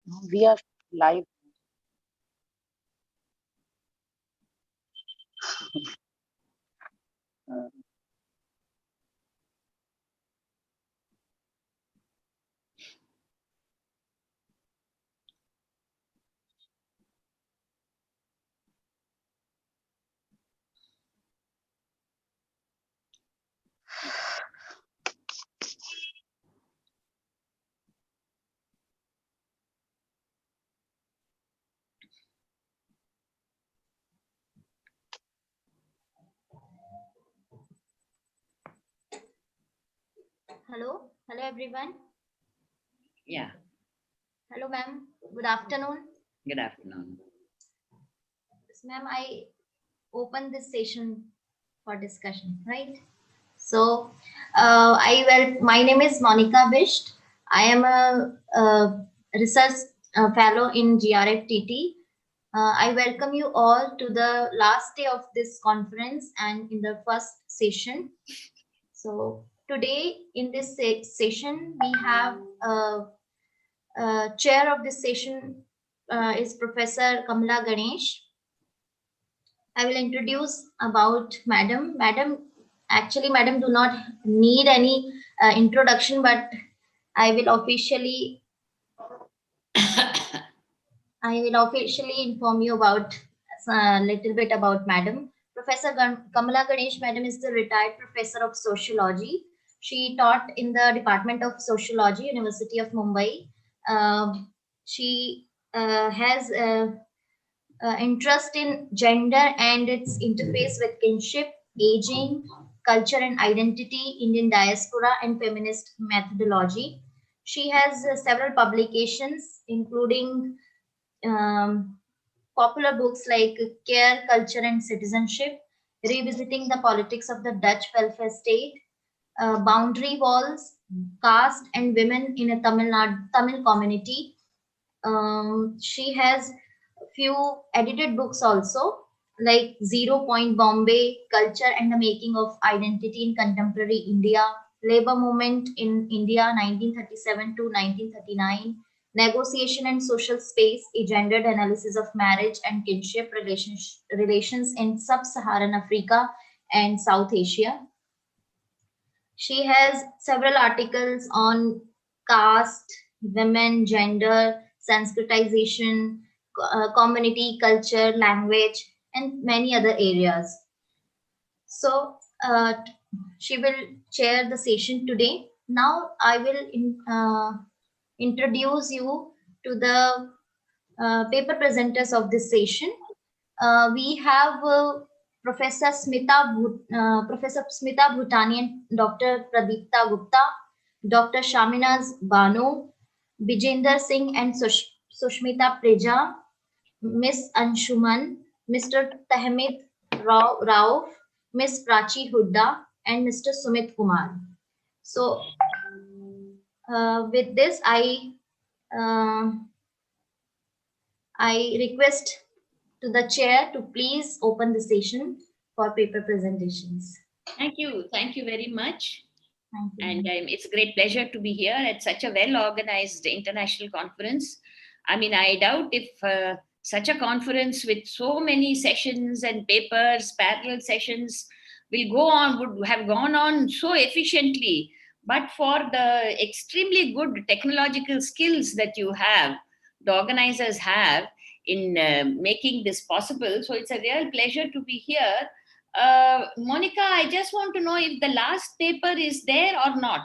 We are live. Uh, Hello, hello everyone. Yeah, Hello, ma'am. Good afternoon. good afternoon. Yes, ma'am, I open this session for discussion, right? So, my name is Monica Bisht. I am a research fellow in GRFTT. I welcome you all to the last day of this conference and in the first session. So, today in this session, we have chair of this session is Professor Kamala Ganesh. I will introduce about Madam. Madam do not need any introduction, but I will officially, I will officially inform you about a little bit about Madam. Professor Kamala Ganesh, Madam is the retired professor of sociology. She taught in the Department of Sociology, University of Mumbai. She has interest in gender and its interface with kinship, aging, culture and identity, Indian diaspora, and feminist methodology. She has several publications, including um, popular books like Care, Culture, and Citizenship, Revisiting the Politics of the Dutch Welfare State, Boundary Walls, Caste and Women in a Tamil Community. She has few edited books also, like Zero Point Bombay, Culture and the Making of Identity in Contemporary India, Labor Movement in India 1937 to 1939, Negotiation and Social Space, a gendered analysis of marriage and kinship relations in Sub-Saharan Africa and South Asia. She has several articles on caste, women, gender, Sanskritization, community, culture, language, and many other areas. So, she will chair the session today. Now, I will introduce you to the paper presenters of this session. We have Professor Smita Bhutani and Dr. Pradipta Gupta, Dr. Shaminaz Banu, Bijender Singh and Sushmita Preja, Miss Anshuman, Mr. Tahmid Rauf, Miss Prachi Hudda, and Mr. Sumit Kumar. So, with this, uh, I request to the chair to please open the session for paper presentations. Thank you. Thank you very much. Thank you. And it's a great pleasure to be here at such a well organized international conference. I mean, I doubt if such a conference with so many sessions and papers, parallel sessions, would have gone on so efficiently. But for the extremely good technological skills that you have, the organizers have in making this possible. So it's a real pleasure to be here. Monica, I just want to know if the last paper is there or not.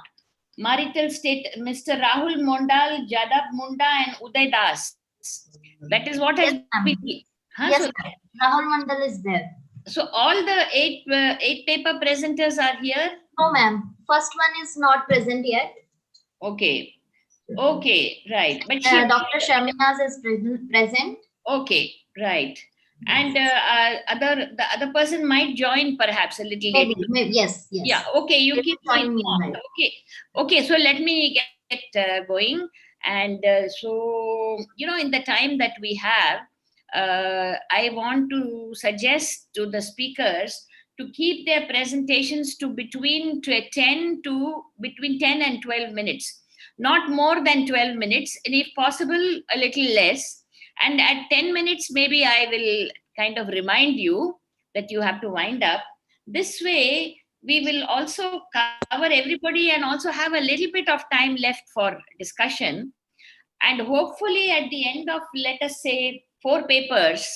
Marital state, Mr. Rahul Mondal, Jadab Munda, and Uday Das. That is what has Yes, been. ma'am. Huh? Yes, So, ma'am. Rahul Mandal is there. so all the eight paper presenters are here. No, ma'am. First one is not present yet. Okay, okay, right. But Dr. Shaminaz is present. okay, right. And the other person might join perhaps a little later. Maybe, yes, yes. Yeah, okay, you They keep will me join me informed. meanwhile. Okay, okay, so let me get going. And so, in the time that we have, I want to suggest to the speakers to keep their presentations to between 10 and 12 minutes. not more than 12 minutes, and if possible, a little less. And at 10 minutes, maybe I will kind of remind you that you have to wind up. This way, we will also cover everybody and also have a little bit of time left for discussion. And hopefully, at the end of, let us say, 4 papers,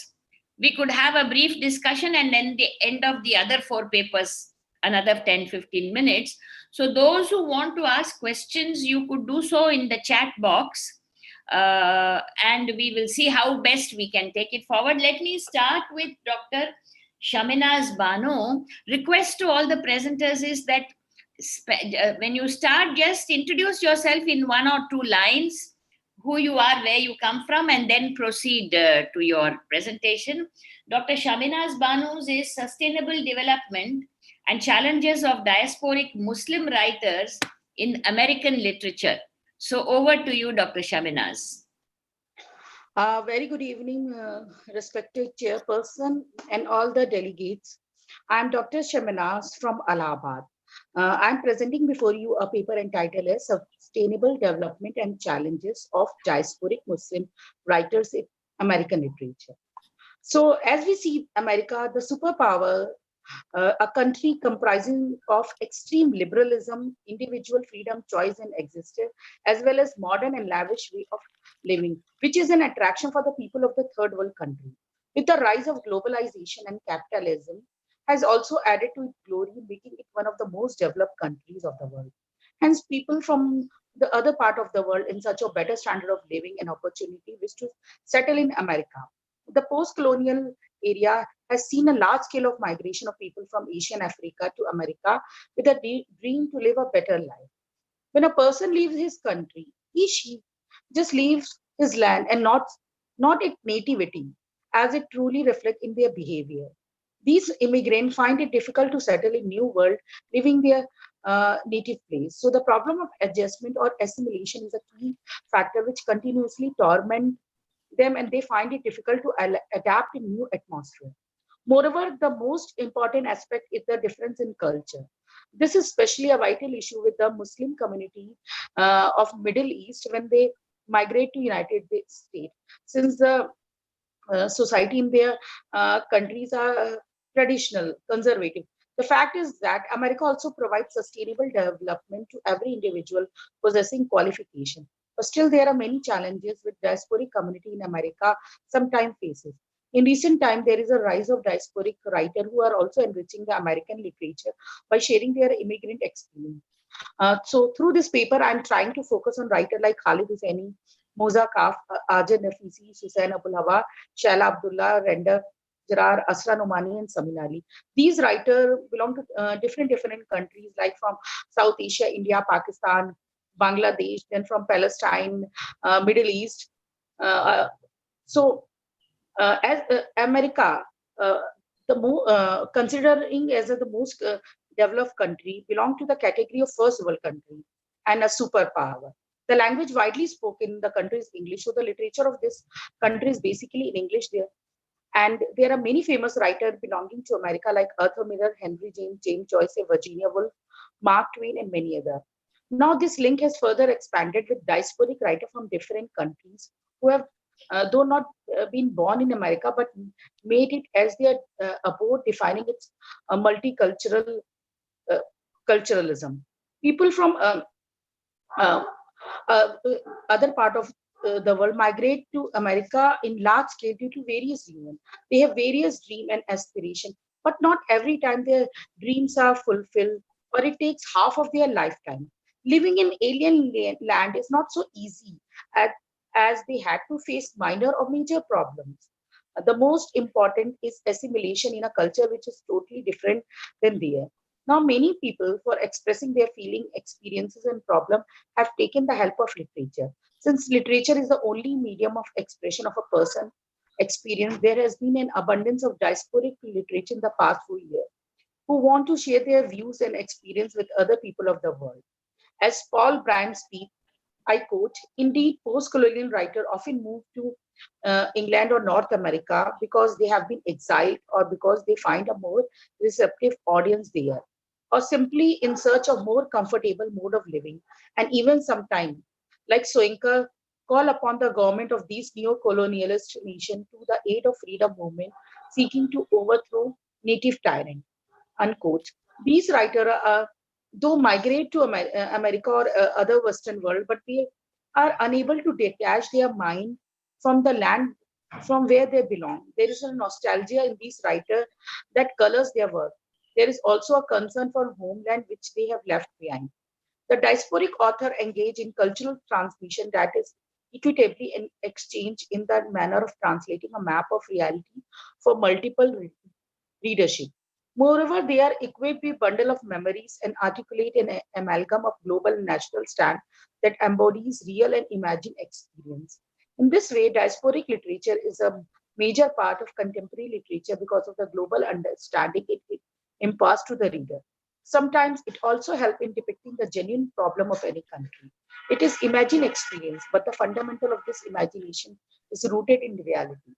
we could have a brief discussion, and then the end of the other 4 papers, another 10-15 minutes. So those who want to ask questions, you could do so in the chat box, and we will see how best we can take it forward. Let me start with Dr. Shaminaz Bano. Request to all the presenters is that when you start, just introduce yourself in 1 or 2 lines, who you are, where you come from, and then proceed to your presentation. Dr. Shaminaz Banus is Sustainable Development and Challenges of Diasporic Muslim Writers in American Literature. So over to you, Dr. Shaminaz. Very good evening, respected chairperson and all the delegates. I'm Dr. Shaminaz from Allahabad. I'm presenting before you a paper entitled as Sustainable Development and Challenges of Diasporic Muslim Writers in American Literature. So as we see America, the superpower, a country comprising of extreme liberalism, individual freedom, choice, and existence, as well as modern and lavish way of living, which is an attraction for the people of the third world country. With the rise of globalization and capitalism, has also added to its glory, making it one of the most developed countries of the world. Hence, people from the other part of the world in such a better standard of living and opportunity wish to settle in America. The post-colonial area has seen a large scale of migration of people from Asia and Africa to America with a dream to live a better life. When a person leaves his country, she just leaves his land and not its nativity, as it truly reflects in their behavior. These immigrants find it difficult to settle in new world, leaving their native place. So the problem of adjustment or assimilation is a key factor which continuously torment them, and they find it difficult to adapt in new atmosphere. Moreover, the most important aspect is the difference in culture. This is especially a vital issue with the Muslim community of Middle East when they migrate to United States, since the society in their countries are traditional, conservative. The fact is that America also provides sustainable development to every individual possessing qualification. But still, there are many challenges which diasporic community in America sometimes faces. In recent time, there is a rise of diasporic writers who are also enriching the American literature by sharing their immigrant experience. So through this paper, I'm trying to focus on writers like Khalid Husseini, Moza Kaf, Ajar Nafisi, Susain Abul Hawa, Shaila Abdullah, Renda Jarar, Asra Nomani, and Samin Ali. These writers belong to different countries, like from South Asia, India, Pakistan, Bangladesh, then from Palestine, Middle East. As America, considering as the most developed country, belong to the category of first world country and a superpower. The language widely spoken in the country is English, so the literature of this country is basically in English there. And there are many famous writers belonging to America like Arthur Miller, Henry James, James Joyce, Virginia Woolf, Mark Twain, and many others. Now this link has further expanded with diasporic writers from different countries who have, though not been born in America, but made it as their abode, defining its multicultural culturalism. People from uh, other part of the world migrate to America in large scale due to various reasons. They have various dreams and aspirations, but not every time their dreams are fulfilled, or it takes half of their lifetime. Living in alien land is not so easy as they had to face minor or major problems. The most important is assimilation in a culture which is totally different than theirs. Now, many people, for expressing their feeling, experiences, and problem, have taken the help of literature. Since literature is the only medium of expression of a person experience, there has been an abundance of diasporic literature in the past few years who want to share their views and experience with other people of the world. As Paul Bryan speaks, I quote, indeed, post-colonial writers often move to England or North America because they have been exiled or because they find a more receptive audience there, or simply in search of more comfortable mode of living, and even sometimes like Soinka, call upon the government of these neo-colonialist nations to the aid of freedom movement seeking to overthrow native tyrant. Unquote. These writers are, though migrate to America or other Western world, but they are unable to detach their mind from the land from where they belong. There is a nostalgia in these writers that colors their work. There is also a concern for homeland which they have left behind. The diasporic author engage in cultural transmission that is equitably in exchange in the manner of translating a map of reality for multiple readership. Moreover, they are equipped with a bundle of memories and articulate an amalgam of global and national stand that embodies real and imagined experience. In this way, diasporic literature is a major part of contemporary literature because of the global understanding it imparts to the reader. Sometimes it also helps in depicting the genuine problem of any country. It is imagined experience, but the fundamental of this imagination is rooted in reality.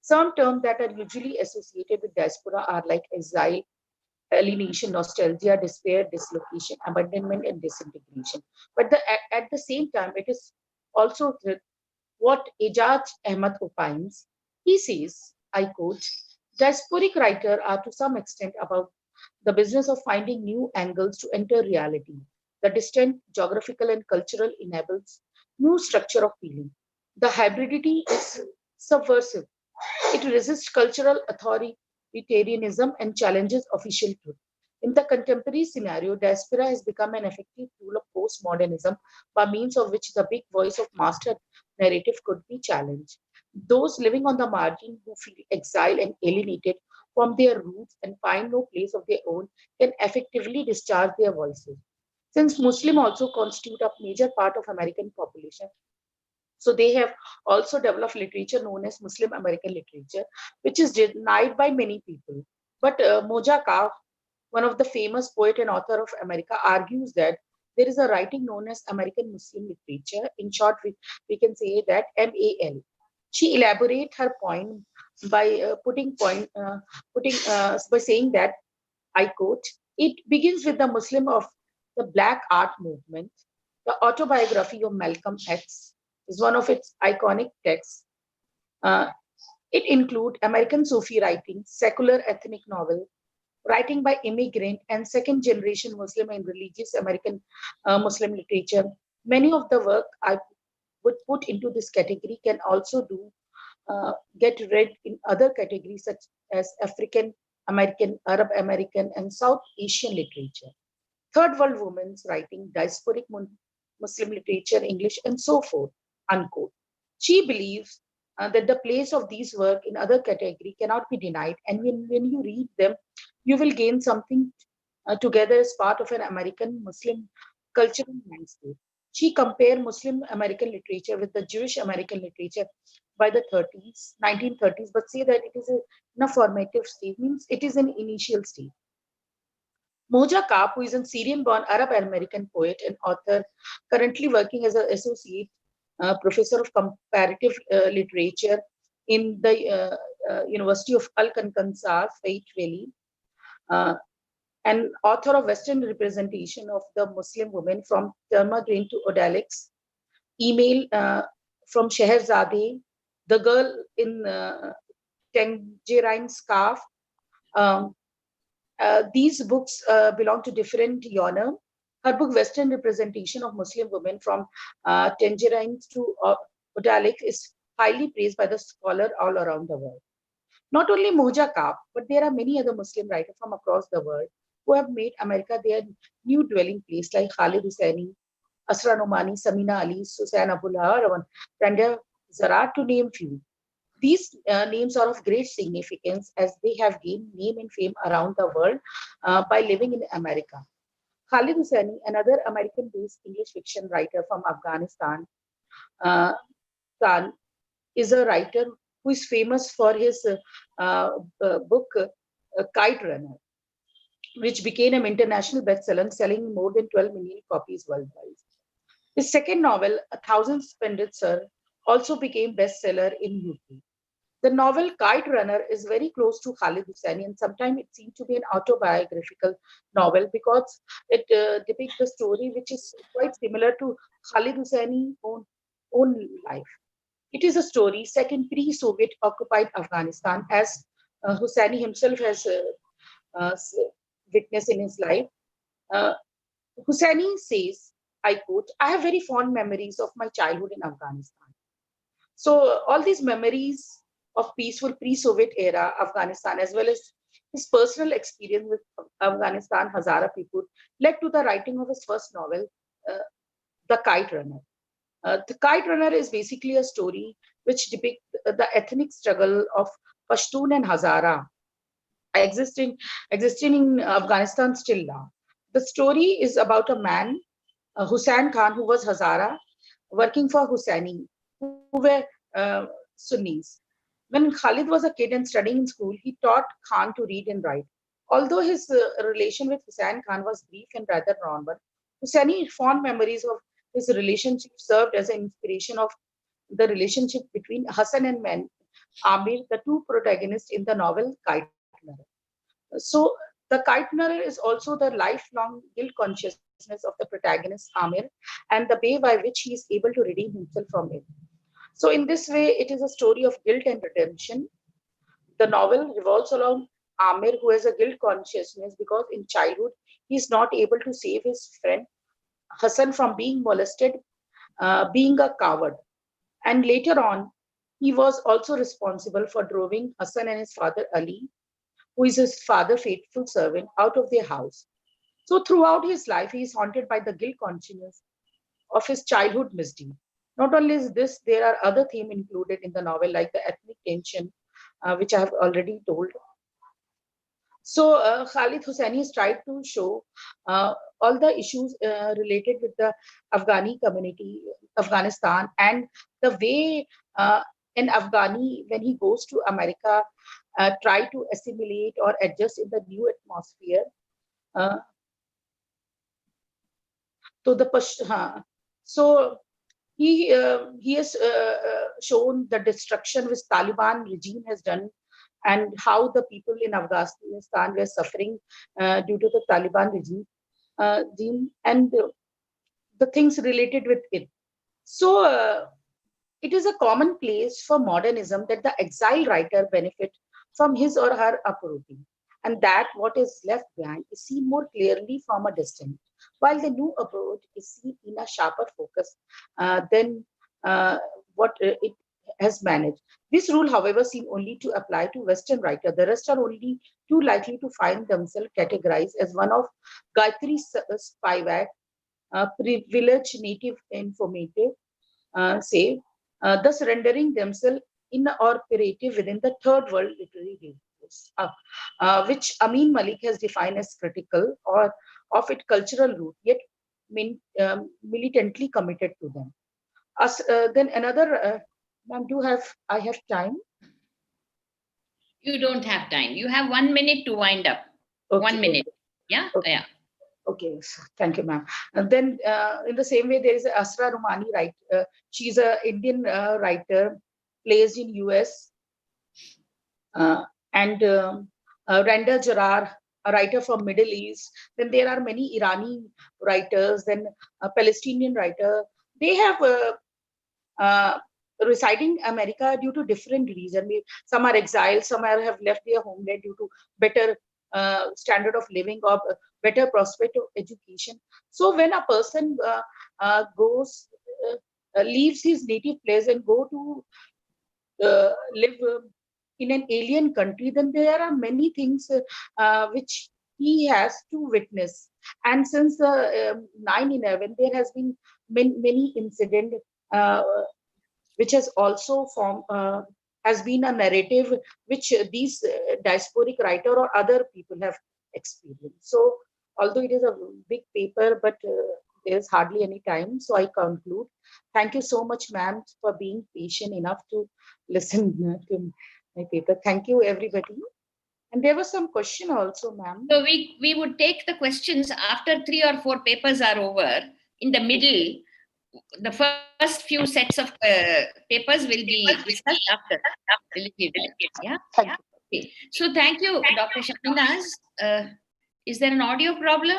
Some terms that are usually associated with diaspora are like exile, alienation, nostalgia, despair, dislocation, abandonment, and disintegration. But at the same time, it is also what Ejaz Ahmad opines. He says, I quote, diasporic writers are to some extent about the business of finding new angles to enter reality. The distant geographical and cultural enables new structure of feeling. The hybridity is subversive. It resists cultural authoritarianism and challenges official truth. In the contemporary scenario, diaspora has become an effective tool of postmodernism by means of which the big voice of master narrative could be challenged. Those living on the margin who feel exiled and alienated from their roots and find no place of their own can effectively discharge their voices. Since Muslims also constitute a major part of American population, so they have also developed literature known as Muslim American literature, which is denied by many people. But Moja Kaf, one of the famous poet and author of America, argues that there is a writing known as American Muslim literature. In short, we can say that MAL. She elaborates her point by by saying that I quote, it begins with the Muslim of the Black Art Movement. The autobiography of Malcolm X is one of its iconic texts. Uh, it includes American Sufi writing, secular ethnic novel, writing by immigrant and second generation Muslim and religious American Muslim literature. Many of the work I would put into this category can also get read in other categories such as African American, Arab American, and South Asian literature. Third world women's writing, diasporic Muslim literature, English, and so forth. Unquote. She believes that the place of these work in other category cannot be denied, and when you read them, you will gain something together as part of an American Muslim cultural landscape. She compared Muslim American literature with the Jewish American literature by the 1930s, but say that it is in a formative stage, means it is an initial stage. Moja Kap, who is a Syrian-born Arab-American poet and author, currently working as an associate professor of comparative literature in the University of Al-Kankansar, Faith Valley, uh, and author of Western representation of the Muslim women from Thelma Green to Odalix, email from Scheherazade, the girl in Tangerine Scarf. Um, these books belong to different genre. Her book, Western Representation of Muslim Women from Tangerines to Odalik, is highly praised by the scholar all around the world. Not only Moja Kaf, but there are many other Muslim writers from across the world who have made America their new dwelling place, like Khalid Husseini, Asra Nomani, Samina Ali, Susan Abullah, or Randa Zarat, to name few. These names are of great significance as they have gained name and fame around the world by living in America. Khalid Husseini, another American-based English fiction writer from Afghanistan, uh, Khan, is a writer who is famous for his book Kite Runner, which became an international bestseller, selling more than 12 million copies worldwide. His second novel, A Thousand Splendid Sir, also became bestseller in UK. The novel Kite Runner is very close to Khalid Hosseini, and sometimes it seems to be an autobiographical novel because it depicts the story which is quite similar to Khalid Hosseini's own life. It is a story set in pre-Soviet occupied Afghanistan, as Hosseini himself has uh, witnessed in his life. Uh, Husseini says, I quote, I have very fond memories of my childhood in Afghanistan. So all these memories of peaceful pre-Soviet era Afghanistan, as well as his personal experience with Afghanistan Hazara people, led to the writing of his first novel, uh, The Kite Runner. The Kite Runner is basically a story which depicts the ethnic struggle of Pashtun and Hazara existing existing in Afghanistan still now. The story is about a man, Hussain Khan, who was Hazara, working for Husseini, who were Sunnis. When Khalid was a kid and studying in school, he taught Khan to read and write. Although his relation with Hussain Khan was brief and rather normal, Husseini fond memories of his relationship served as an inspiration of the relationship between Hassan and Men Amir, the two protagonists in the novel Kite Runner. So the Kite Runner is also the lifelong guilt consciousness of the protagonist Amir and the way by which he is able to redeem himself from it. So in this way, it is a story of guilt and redemption. The novel revolves around Amir, who has a guilt consciousness because in childhood he is not able to save his friend Hassan from being molested, being a coward. And later on, he was also responsible for driving Hassan and his father Ali, who is his father faithful servant, out of their house. So throughout his life, he is haunted by the guilt consciousness of his childhood misdeed. Not only is this, there are other themes included in the novel, like the ethnic tension, which I have already told. So Khalid Hosseini has tried to show all the issues related with the Afghani community, Afghanistan, and the way an Afghani, when he goes to America, try to assimilate or adjust in the new atmosphere. Uh, so the so he has shown the destruction which Taliban regime has done and how the people in Afghanistan were suffering due to the Taliban regime and the things related with it. So it is a commonplace for modernism that the exile writer benefit from his or her uprooting, and that what is left behind is seen more clearly from a distance, while the new approach is seen in a sharper focus than what it has managed. This rule, however, seems only to apply to Western writers. The rest are only too likely to find themselves categorized as one of Gayatri Spivak, privileged native informative, say, thus rendering themselves inoperative within the third world literary discourse, which Amin Malik has defined as critical or of its cultural root, yet militantly committed to them. Then another, ma'am, I have time? You don't have time. You have 1 minute to wind up. Okay, 1 minute. okay. Yeah? Okay. Yeah. Okay, thank you, ma'am. And then, in the same way, there is Asra Rumani, right? She's an Indian writer, placed in US, and Randa Jarar, a writer from Middle East. Then there are many Irani writers, then a Palestinian writer. They have uh, residing America due to different reasons. Some are exiled, some have left their homeland due to better standard of living or better prospect of education. So when a person goes, leaves his native place and go to live in an alien country, then there are many things which he has to witness. And since 9/11, there has been many incidents which has also has been a narrative which these diasporic writer or other people have experienced. So although it is a big paper, but there's hardly any time, so I conclude. Thank you so much, ma'am, for being patient enough to listen to my paper. Thank you, everybody. And there was some question also, ma'am. So we would take the questions after 3 or 4 papers are over. In the middle, the first few sets of papers will be discussed after. Will it be there? Yeah. Thank you. Okay. So thank you, Dr. Shahnaz. Is there an audio problem?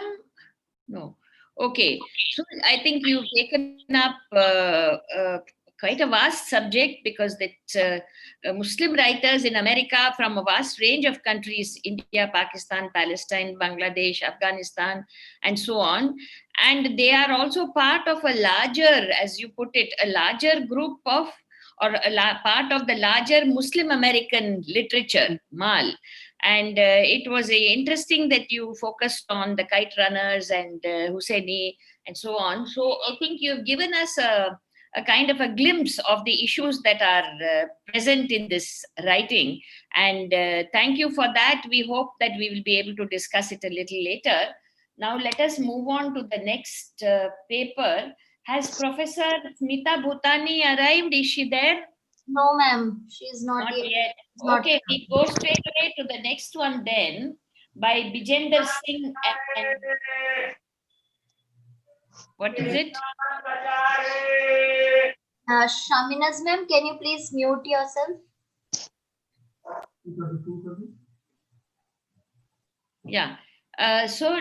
No. Okay, so I think you've taken up quite a vast subject because that Muslim writers in America from a vast range of countries, India, Pakistan, Palestine, Bangladesh, Afghanistan, and so on. And they are also part of a larger, as you put it, a larger group of, or part of the larger Muslim American literature, MAL. And it was interesting that you focused on the kite runners and Husseini and so on. So I think you've given us a kind of a glimpse of the issues that are present in this writing. And thank you for that. We hope that we will be able to discuss it a little later. Now let us move on to the next paper. Has Professor Smita Bhutani arrived? Is she there? No, ma'am, she is not, Not yet. yet. Not Okay, we go straight away to the next one then, by Bijender Singh and what is it? Shamina's ma'am, can you please mute yourself? Yeah. So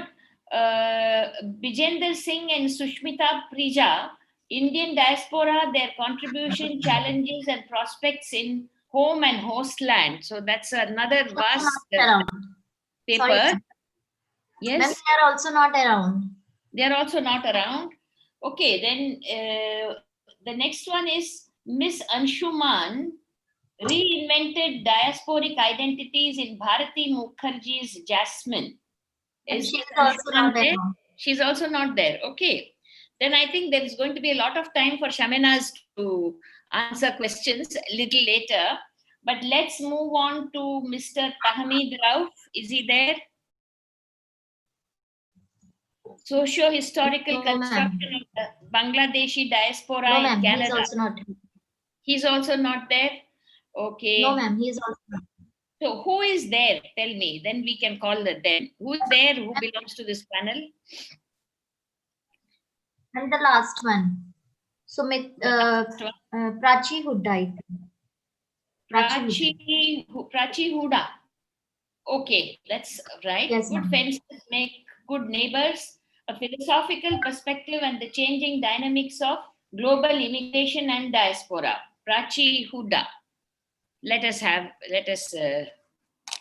Bijender Singh and Sushmita Prija, Indian diaspora, their contribution, challenges, and prospects in home and host land. So that's another vast paper. Sorry. Yes. Ma'am, they are also not around. They are also not around. Okay, then the next one is Miss Anshuman reinvented diasporic identities in Bharati Mukherjee's Jasmine. And she is also not there. She's also not there. Okay. Then I think there is going to be a lot of time for Shaminas to answer questions a little later. But let's move on to Mr. Tahmid Rauf. Is he there? Socio-historical construction of the Bangladeshi diaspora in Canada. He's also not. He's also not there? Okay. No, ma'am, he is also not. So who is there? Tell me. Then we can call them. Who is there who belongs to this panel? And the last one. So, Prachi Huda. Prachi Huda. Okay, that's right. Yes, good fences make good neighbors. A philosophical perspective and the changing dynamics of global immigration and diaspora. Prachi Huda. Let us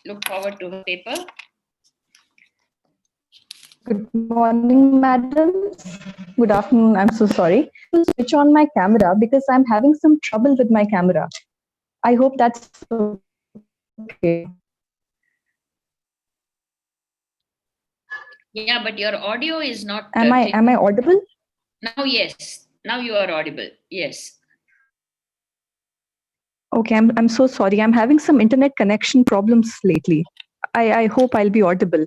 look forward to her paper. Good morning, madam. Good afternoon. I'm so sorry. To switch on my camera because I'm having some trouble with my camera. I hope that's okay. Yeah, but your audio is not. Am I audible? Now, yes. Now you are audible. Yes. Okay, I'm so sorry. I'm having some internet connection problems lately. I hope I'll be audible.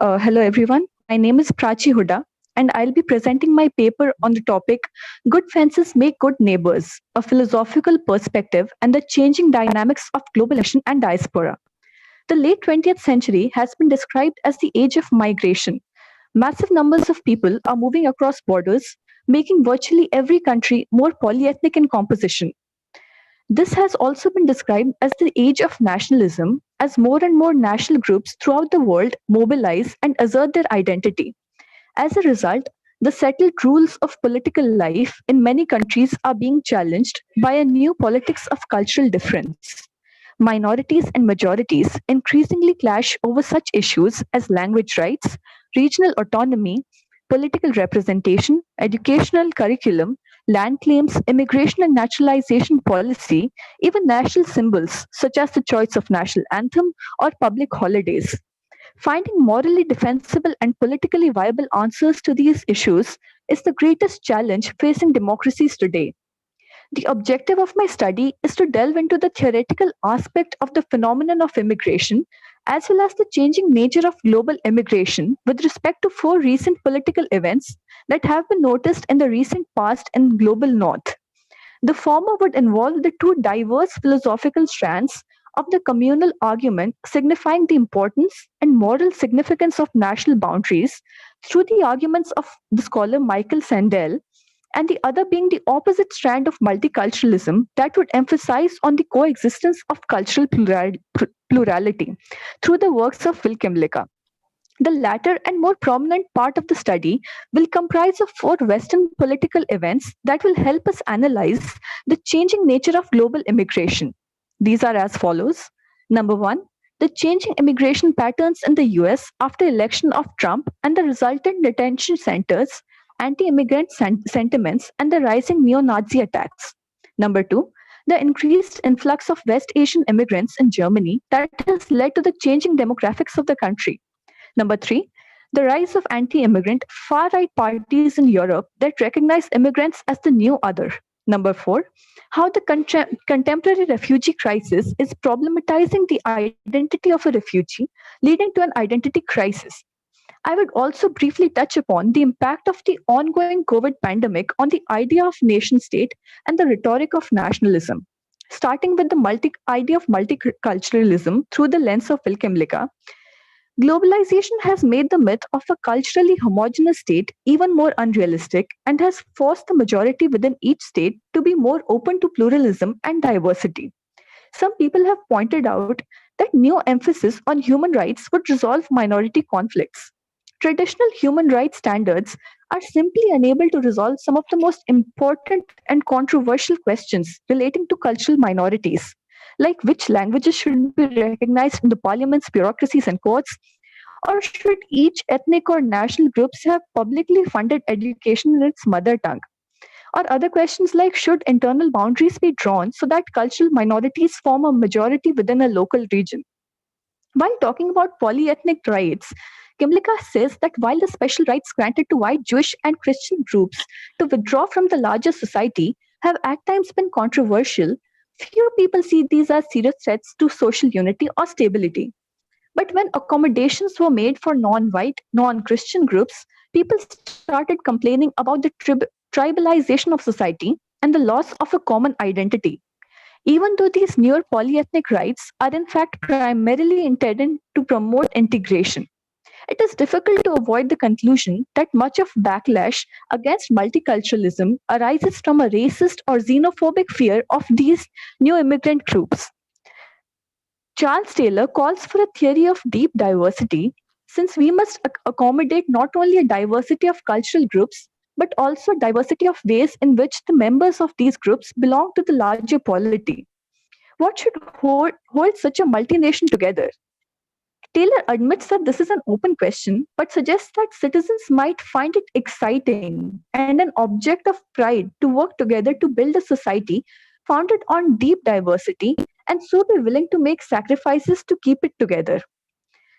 Hello, everyone. My name is Prachi Huda, and I'll be presenting my paper on the topic Good Fences Make Good Neighbors, a philosophical perspective and the changing dynamics of globalization and diaspora. The late 20th century has been described as the age of migration. Massive numbers of people are moving across borders, making virtually every country more polyethnic in composition. This has also been described as the age of nationalism, as more and more national groups throughout the world mobilize and assert their identity. As a result, the settled rules of political life in many countries are being challenged by a new politics of cultural difference. Minorities and majorities increasingly clash over such issues as language rights, regional autonomy, political representation, educational curriculum, land claims, immigration and naturalization policy, even national symbols such as the choice of national anthem or public holidays. Finding morally defensible and politically viable answers to these issues is the greatest challenge facing democracies today. The objective of my study is to delve into the theoretical aspect of the phenomenon of immigration, as well as the changing nature of global immigration with respect to 4 recent political events that have been noticed in the recent past in global north. The former would involve the 2 diverse philosophical strands of the communal argument signifying the importance and moral significance of national boundaries through the arguments of the scholar Michael Sandel, and the other being the opposite strand of multiculturalism that would emphasize on the coexistence of cultural plurality through the works of Will Kymlicka. The latter and more prominent part of the study will comprise of four Western political events that will help us analyze the changing nature of global immigration. These are as follows. Number one, the changing immigration patterns in the US after election of Trump and the resultant detention centers, anti-immigrant sentiments, and the rising neo-Nazi attacks. Number two, the increased influx of West Asian immigrants in Germany that has led to the changing demographics of the country. Number three, the rise of anti immigrant far right parties in Europe that recognize immigrants as the new other. Number four, how the contemporary refugee crisis is problematizing the identity of a refugee, leading to an identity crisis. I would also briefly touch upon the impact of the ongoing COVID pandemic on the idea of nation state and the rhetoric of nationalism. Starting with the idea of multiculturalism through the lens of Wilhelm Licker, globalization has made the myth of a culturally homogeneous state even more unrealistic and has forced the majority within each state to be more open to pluralism and diversity. Some people have pointed out that new emphasis on human rights would resolve minority conflicts. Traditional human rights standards are simply unable to resolve some of the most important and controversial questions relating to cultural minorities, like which languages should be recognized in the parliaments, bureaucracies, and courts, or should each ethnic or national groups have publicly funded education in its mother tongue? Or other questions like should internal boundaries be drawn so that cultural minorities form a majority within a local region? While talking about polyethnic rights, Kimlicka says that while the special rights granted to white Jewish and Christian groups to withdraw from the larger society have at times been controversial, few people see these as serious threats to social unity or stability. But when accommodations were made for non white, non Christian groups, people started complaining about the tribalization of society and the loss of a common identity. Even though these newer polyethnic rights are in fact primarily intended to promote integration, it is difficult to avoid the conclusion that much of backlash against multiculturalism arises from a racist or xenophobic fear of these new immigrant groups. Charles Taylor calls for a theory of deep diversity, since we must accommodate not only a diversity of cultural groups, but also diversity of ways in which the members of these groups belong to the larger polity. What should hold such a multinational together? Taylor admits that this is an open question, but suggests that citizens might find it exciting and an object of pride to work together to build a society founded on deep diversity and so be willing to make sacrifices to keep it together.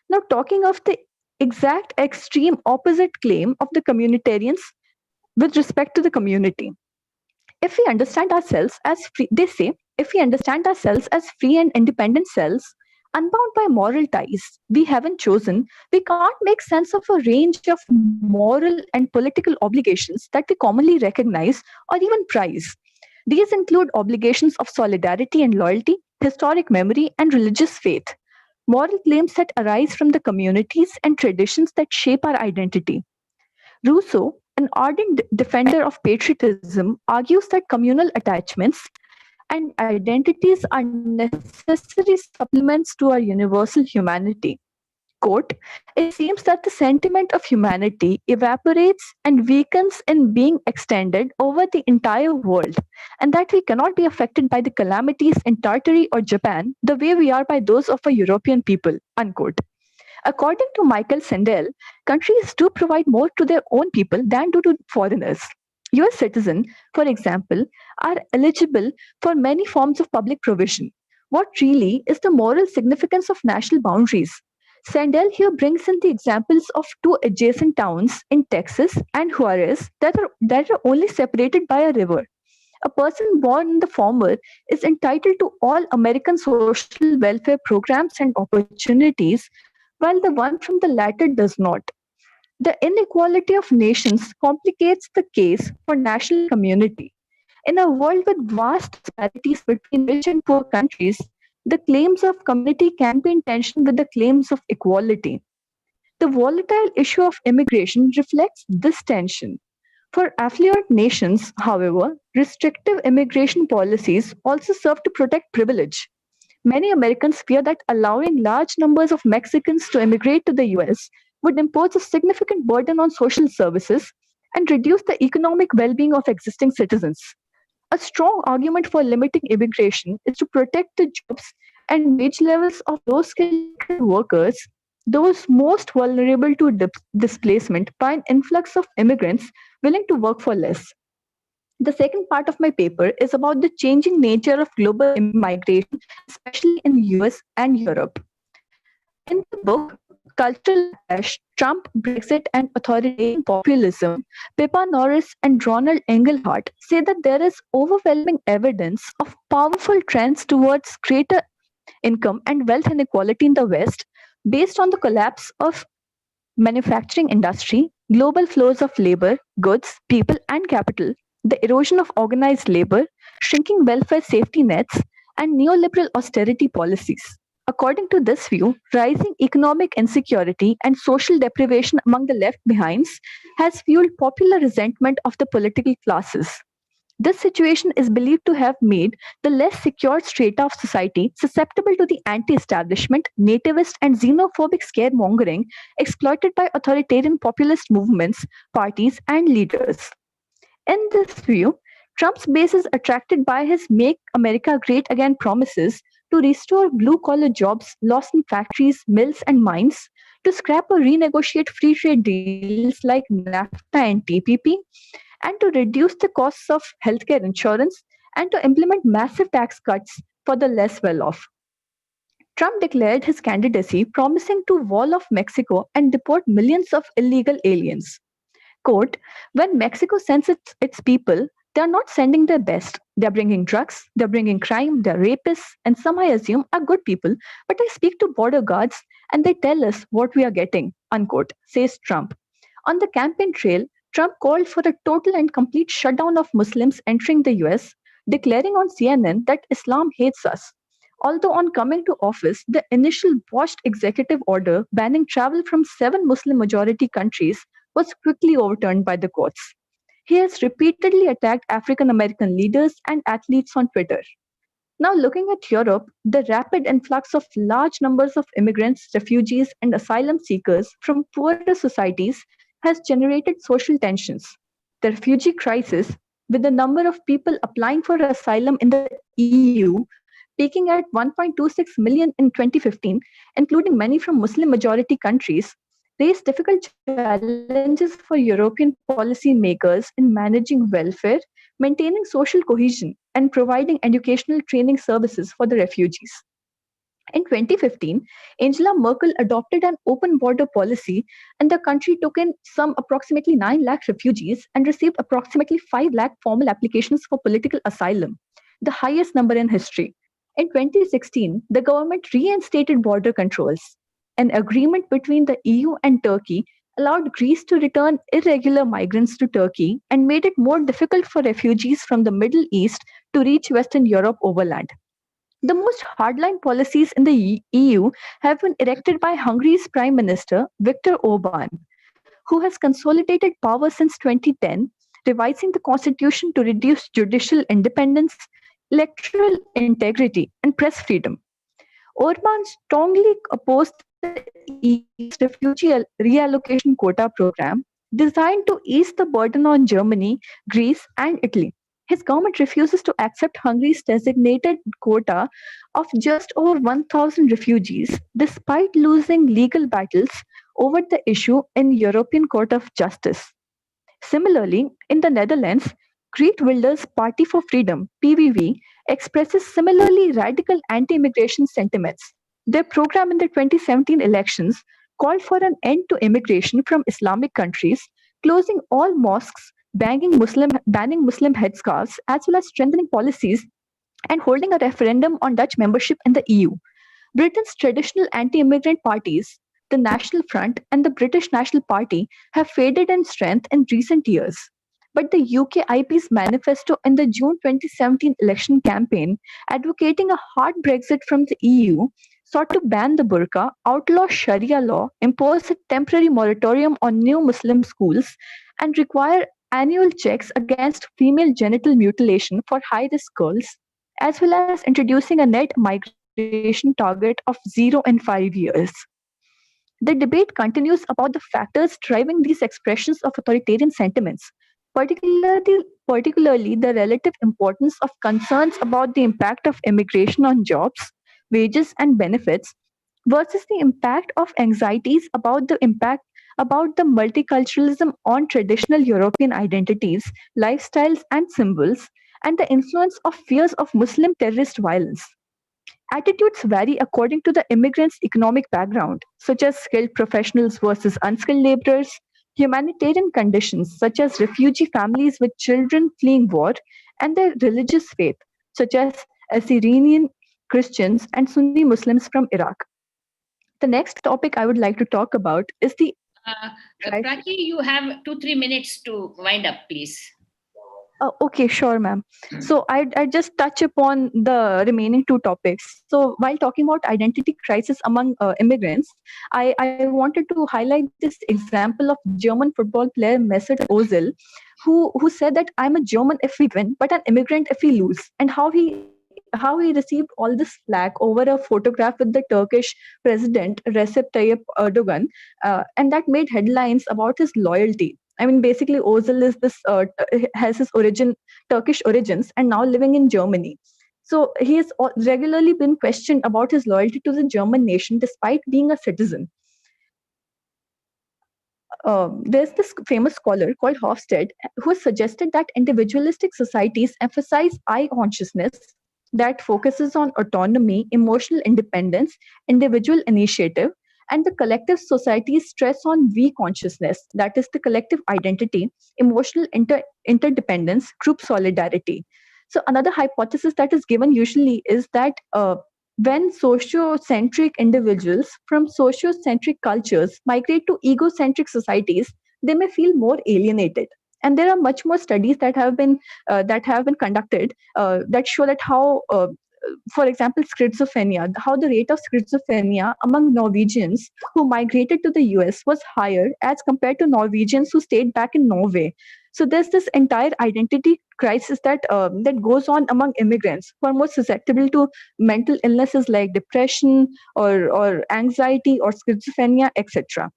Now, talking of the exact extreme opposite claim of the communitarians with respect to the community. If we understand ourselves as free, they say, if we understand ourselves as free and independent selves, unbound by moral ties we haven't chosen, we can't make sense of a range of moral and political obligations that we commonly recognize or even prize. These include obligations of solidarity and loyalty, historic memory, and religious faith, moral claims that arise from the communities and traditions that shape our identity. Rousseau, an ardent defender of patriotism, argues that communal attachments and identities are necessary supplements to our universal humanity. Quote, it seems that the sentiment of humanity evaporates and weakens in being extended over the entire world, and that we cannot be affected by the calamities in Tartary or Japan the way we are by those of a European people. Unquote. According to Michael Sandel, countries do provide more to their own people than do to foreigners. US citizens, for example, are eligible for many forms of public provision. What really is the moral significance of national boundaries? Sandel here brings in the examples of two adjacent towns in Texas and Juarez that are only separated by a river. A person born in the former is entitled to all American social welfare programs and opportunities, while the one from the latter does not. The inequality of nations complicates the case for national community. In a world with vast disparities between rich and poor countries, the claims of community can be in tension with the claims of equality. The volatile issue of immigration reflects this tension. For affluent nations, however, restrictive immigration policies also serve to protect privilege. Many Americans fear that allowing large numbers of Mexicans to immigrate to the US would impose a significant burden on social services and reduce the economic well being of existing citizens. A strong argument for limiting immigration is to protect the jobs and wage levels of low skilled migrant workers, those most vulnerable to displacement by an influx of immigrants willing to work for less. The second part of my paper is about the changing nature of global migration, especially in the US and Europe. In the book Cultural Backlash, Trump, Brexit, and Authoritarian Populism, Pippa Norris and Ronald Engelhardt say that there is overwhelming evidence of powerful trends towards greater income and wealth inequality in the West based on the collapse of manufacturing industry, global flows of labor, goods, people, and capital, the erosion of organized labor, shrinking welfare safety nets, and neoliberal austerity policies. According to this view, rising economic insecurity and social deprivation among the left behinds has fueled popular resentment of the political classes. This situation is believed to have made the less secure strata of society susceptible to the anti establishment, nativist, and xenophobic scaremongering exploited by authoritarian populist movements, parties, and leaders. In this view, Trump's base is attracted by his Make America Great Again promises to restore blue collar jobs lost in factories, mills, and mines, to scrap or renegotiate free trade deals like NAFTA and TPP, and to reduce the costs of healthcare insurance, and to implement massive tax cuts for the less well off. Trump declared his candidacy promising to wall off Mexico and deport millions of illegal aliens. Quote, when Mexico sends its people, they are not sending their best. They're bringing drugs, they're bringing crime, they're rapists, and some I assume are good people, but I speak to border guards and they tell us what we are getting, unquote, says Trump. On the campaign trail, Trump called for a total and complete shutdown of Muslims entering the US, declaring on CNN that Islam hates us. Although on coming to office, the initial botched executive order banning travel from 7 Muslim majority countries was quickly overturned by the courts. He has repeatedly attacked African American leaders and athletes on Twitter. Now, looking at Europe, the rapid influx of large numbers of immigrants, refugees, and asylum seekers from poorer societies has generated social tensions. The refugee crisis, with the number of people applying for asylum in the EU peaking at 1.26 million in 2015, including many from Muslim majority countries, raise difficult challenges for European policymakers in managing welfare, maintaining social cohesion, and providing educational training services for the refugees. In 2015, Angela Merkel adopted an open border policy, and the country took in some approximately 9 lakh refugees and received approximately 5 lakh formal applications for political asylum, the highest number in history. In 2016, the government reinstated border controls. An agreement between the EU and Turkey allowed Greece to return irregular migrants to Turkey and made it more difficult for refugees from the Middle East to reach Western Europe overland. The most hardline policies in the EU have been erected by Hungary's Prime Minister Viktor Orban, who has consolidated power since 2010, revising the constitution to reduce judicial independence, electoral integrity, and press freedom. Orban strongly opposed the EU's refugee reallocation quota program designed to ease the burden on Germany, Greece, and Italy. His government refuses to accept Hungary's designated quota of just over 1,000 refugees, despite losing legal battles over the issue in European Court of Justice. Similarly, in the Netherlands, Great Wilders Party for Freedom (PVV) expresses similarly radical anti-immigration sentiments. Their program in the 2017 elections called for an end to immigration from Islamic countries, closing all mosques, banning Muslim headscarves, as well as strengthening policies and holding a referendum on Dutch membership in the EU. Britain's traditional anti-immigrant parties, the National Front and the British National Party, have faded in strength in recent years. But the UKIP's manifesto in the June 2017 election campaign, advocating a hard Brexit from the EU, sought to ban the burqa, outlaw Sharia law, impose a temporary moratorium on new Muslim schools, and require annual checks against female genital mutilation for high risk girls, as well as introducing a net migration target of 0 in 5 years. The debate continues about the factors driving these expressions of authoritarian sentiments, particularly the relative importance of concerns about the impact of immigration on jobs, wages, and benefits versus the impact of anxieties about the multiculturalism on traditional European identities, lifestyles, and symbols, and the influence of fears of Muslim terrorist violence. Attitudes vary according to the immigrant's economic background, such as skilled professionals versus unskilled laborers, humanitarian conditions, such as refugee families with children fleeing war, and their religious faith, such as Assyrian Christians and Sunni Muslims from Iraq. The next topic I would like to talk about is the Prachi, you have 2-3 minutes to wind up, please. Okay, sure, ma'am. So I just touch upon the remaining two topics. So while talking about identity crisis among immigrants, I wanted to highlight this example of German football player Mesut Ozil, who said that I'm a German if we win, but an immigrant if we lose, and how he received all this flack over a photograph with the Turkish president Recep Tayyip Erdogan, and that made headlines about his loyalty. I mean, basically, Ozil is has his Turkish origins, and now living in Germany. So he has regularly been questioned about his loyalty to the German nation, despite being a citizen. There's this famous scholar called Hofstede who has suggested that individualistic societies emphasize I consciousness that focuses on autonomy, emotional independence, individual initiative, and the collective societies stress on we consciousness, that is the collective identity, emotional interdependence, group solidarity. So another hypothesis that is given usually is that when sociocentric individuals from sociocentric cultures migrate to egocentric societies, they may feel more alienated. And there are much more studies that have been conducted that show that how for example, schizophrenia, how the rate of schizophrenia among Norwegians who migrated to the US was higher as compared to Norwegians who stayed back in Norway. So there's this entire identity crisis that goes on among immigrants who are more susceptible to mental illnesses like depression or anxiety or schizophrenia, etc.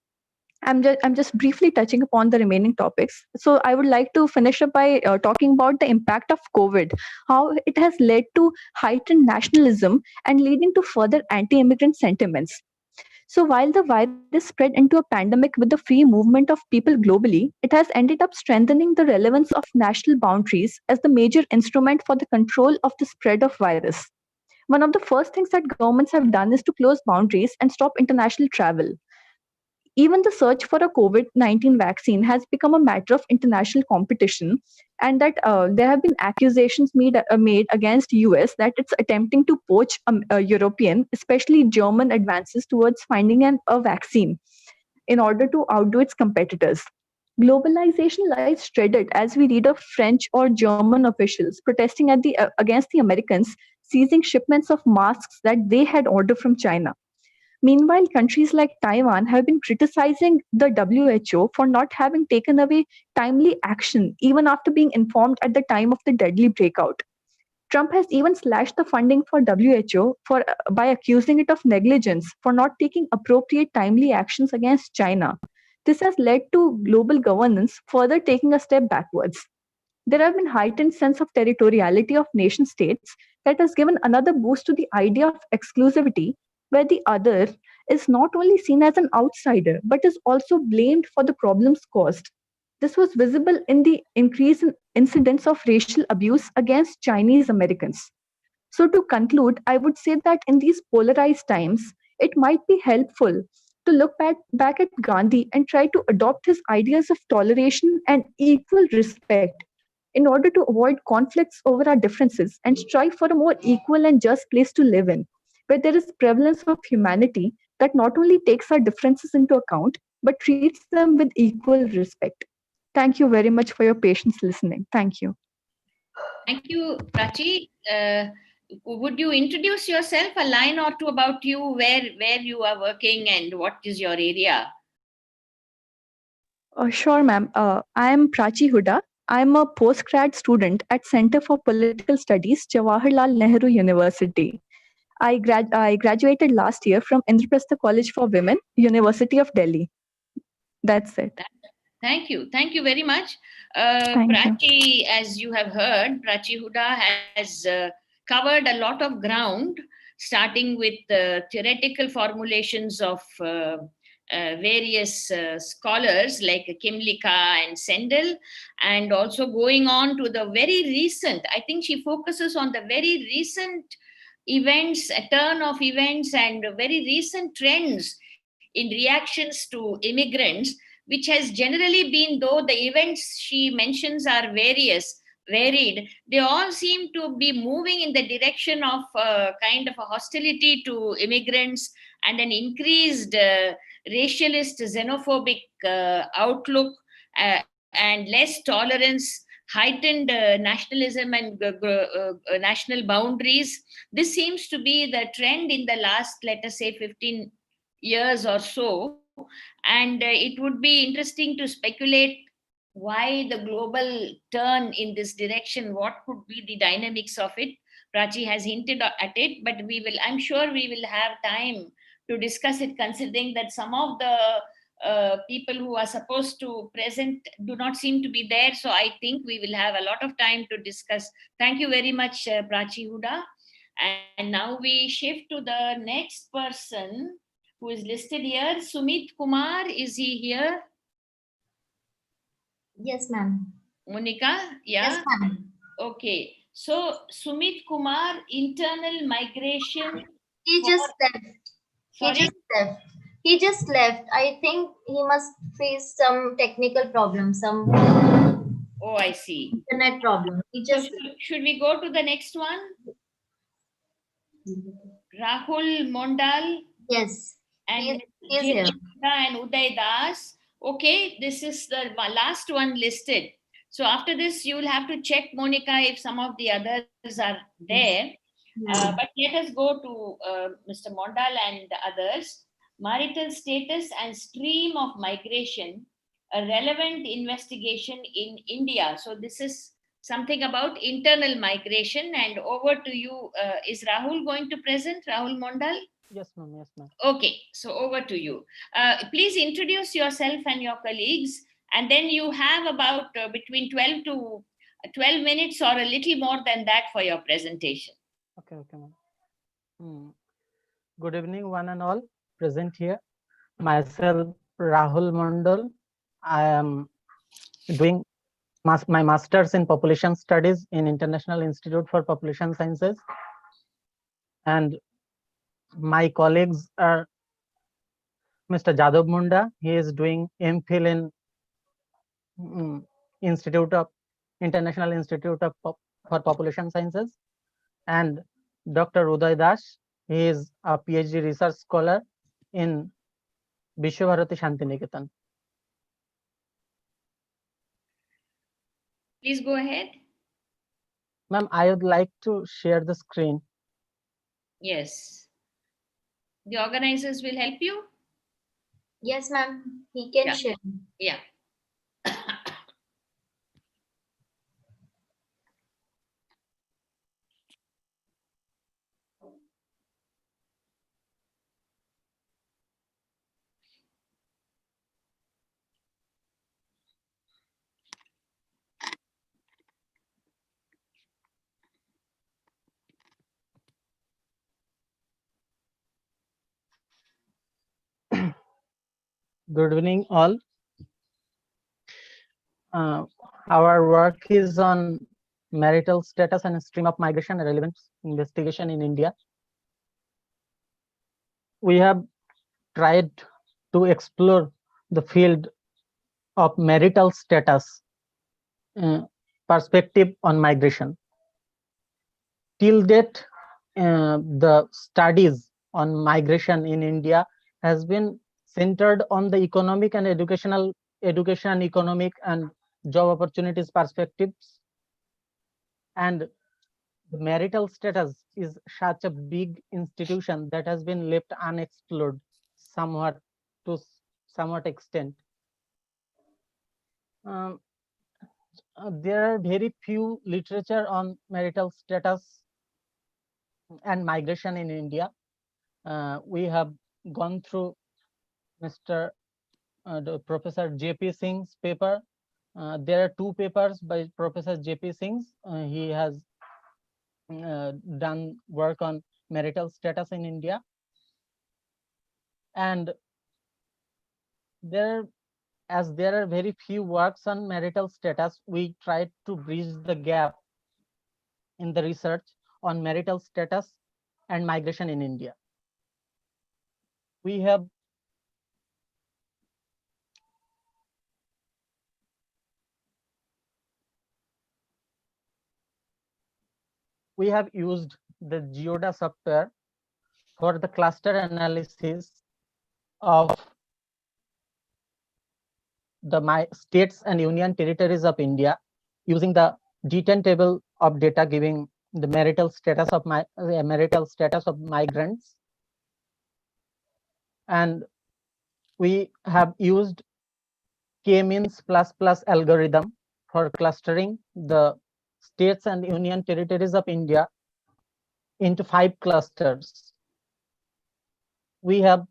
I'm just briefly touching upon the remaining topics. So I would like to finish up by talking about the impact of COVID, how it has led to heightened nationalism and leading to further anti-immigrant sentiments. So while the virus spread into a pandemic with the free movement of people globally, it has ended up strengthening the relevance of national boundaries as the major instrument for the control of the spread of virus. One of the first things that governments have done is to close boundaries and stop international travel. Even the search for a COVID-19 vaccine has become a matter of international competition, and that there have been accusations made against US that it's attempting to poach European, especially German advances towards finding a vaccine in order to outdo its competitors. Globalization lies shredded as we read of French or German officials protesting against the Americans seizing shipments of masks that they had ordered from China. Meanwhile, countries like Taiwan have been criticizing the WHO for not having taken away timely action, even after being informed at the time of the deadly breakout. Trump has even slashed the funding for WHO by accusing it of negligence for not taking appropriate timely actions against China. This has led to global governance further taking a step backwards. There have been heightened sense of territoriality of nation states that has given another boost to the idea of exclusivity, where the other is not only seen as an outsider but is also blamed for the problems caused. This was visible in the increase in incidents of racial abuse against Chinese Americans. So, to conclude, I would say that in these polarized times, it might be helpful to look back at Gandhi and try to adopt his ideas of toleration and equal respect in order to avoid conflicts over our differences and strive for a more equal and just place to live in, where there is prevalence of humanity that not only takes our differences into account, but treats them with equal respect. Thank you very much for your patience listening. Thank you. Thank you, Prachi. Would you introduce yourself, a line or two about you, where you are working and what is your area? Sure, ma'am. I am Prachi Huda. I'm a postgrad student at Center for Political Studies, Jawaharlal Nehru University. I graduated last year from Indraprastha College for Women, University of Delhi. That's it. Thank you. Thank you very much. Thank you. Prachi, as you have heard, Prachi Huda has covered a lot of ground, starting with theoretical formulations of various scholars like Kimlicka and Sendel, and also going on to the very recent, I think she focuses on the very recent events, a turn of events, and very recent trends in reactions to immigrants, which has generally been, though the events she mentions are varied, they all seem to be moving in the direction of kind of a hostility to immigrants and an increased racialist, xenophobic outlook, and less tolerance, heightened nationalism and national boundaries. This seems to be the trend in the last, let us say, 15 years or so. And it would be interesting to speculate why the global turn in this direction, what could be the dynamics of it. Prachi has hinted at it, but I'm sure we will have time to discuss it, considering that some of the people who are supposed to present do not seem to be there. So I think we will have a lot of time to discuss. Thank you very much, Prachi Huda. And now we shift to the next person who is listed here. Sumit Kumar, is he here? Yes, ma'am. Monica? Yes, Yeah? ma'am. Okay. So, Sumit Kumar, internal migration He for, just left. He sorry? just left. He just left. I think he must face some technical problem, some Oh, I see. internet problem. He So, just should we go to the next one? Rahul Mondal yes. and He's here. Jyotika and Uday Das. Okay, this is the last one listed. So after this, you will have to check, Monica, if some of the others are there. Yeah. But let us go to Mr. Mondal and the others. Marital status and stream of migration, a relevant investigation in India. So this is something about internal migration. And over to you. Is Rahul going to present? Rahul Mondal? Yes, ma'am. Yes, ma'am. Okay, so over to you. Please introduce yourself and your colleagues, and then you have about between 12 to 12 minutes or a little more than that for your presentation. Okay, ma'am. Good evening, one and all present here. Myself, Rahul Mondal. I am doing my master's in population studies in International Institute for Population Sciences, and my colleagues are Mr. Jadav Munda. He is doing MPhil in Institute of International Institute of for Population Sciences, and Dr. Uday Das. He is a PhD research scholar in Vishwabharati Shantiniketan. Please go ahead. Ma'am, I would like to share the screen. Yes. The organizers will help you? Yes, ma'am. He can Yeah. share. Yeah. Good evening, all. Our work is on marital status and stream of migration and relevant investigation in India. We have tried to explore the field of marital status perspective on migration. Till date, the studies on migration in India has been centered on the economic and education, economic and job opportunities perspectives. And the marital status is such a big institution that has been left unexplored somewhat to somewhat extent. There are very few literature on marital status and migration in India. We have gone through Mr. Professor J.P. Singh's paper. There are two papers by Professor J.P. Singh. He has done work on marital status in India, and there are very few works on marital status, we tried to bridge the gap in the research on marital status and migration in India. We have used the Geoda software for the cluster analysis of the states and union territories of India using the D10 table of data giving the marital status of migrants, and we have used k-means plus algorithm for clustering the states and union territories of India into 5 clusters. We have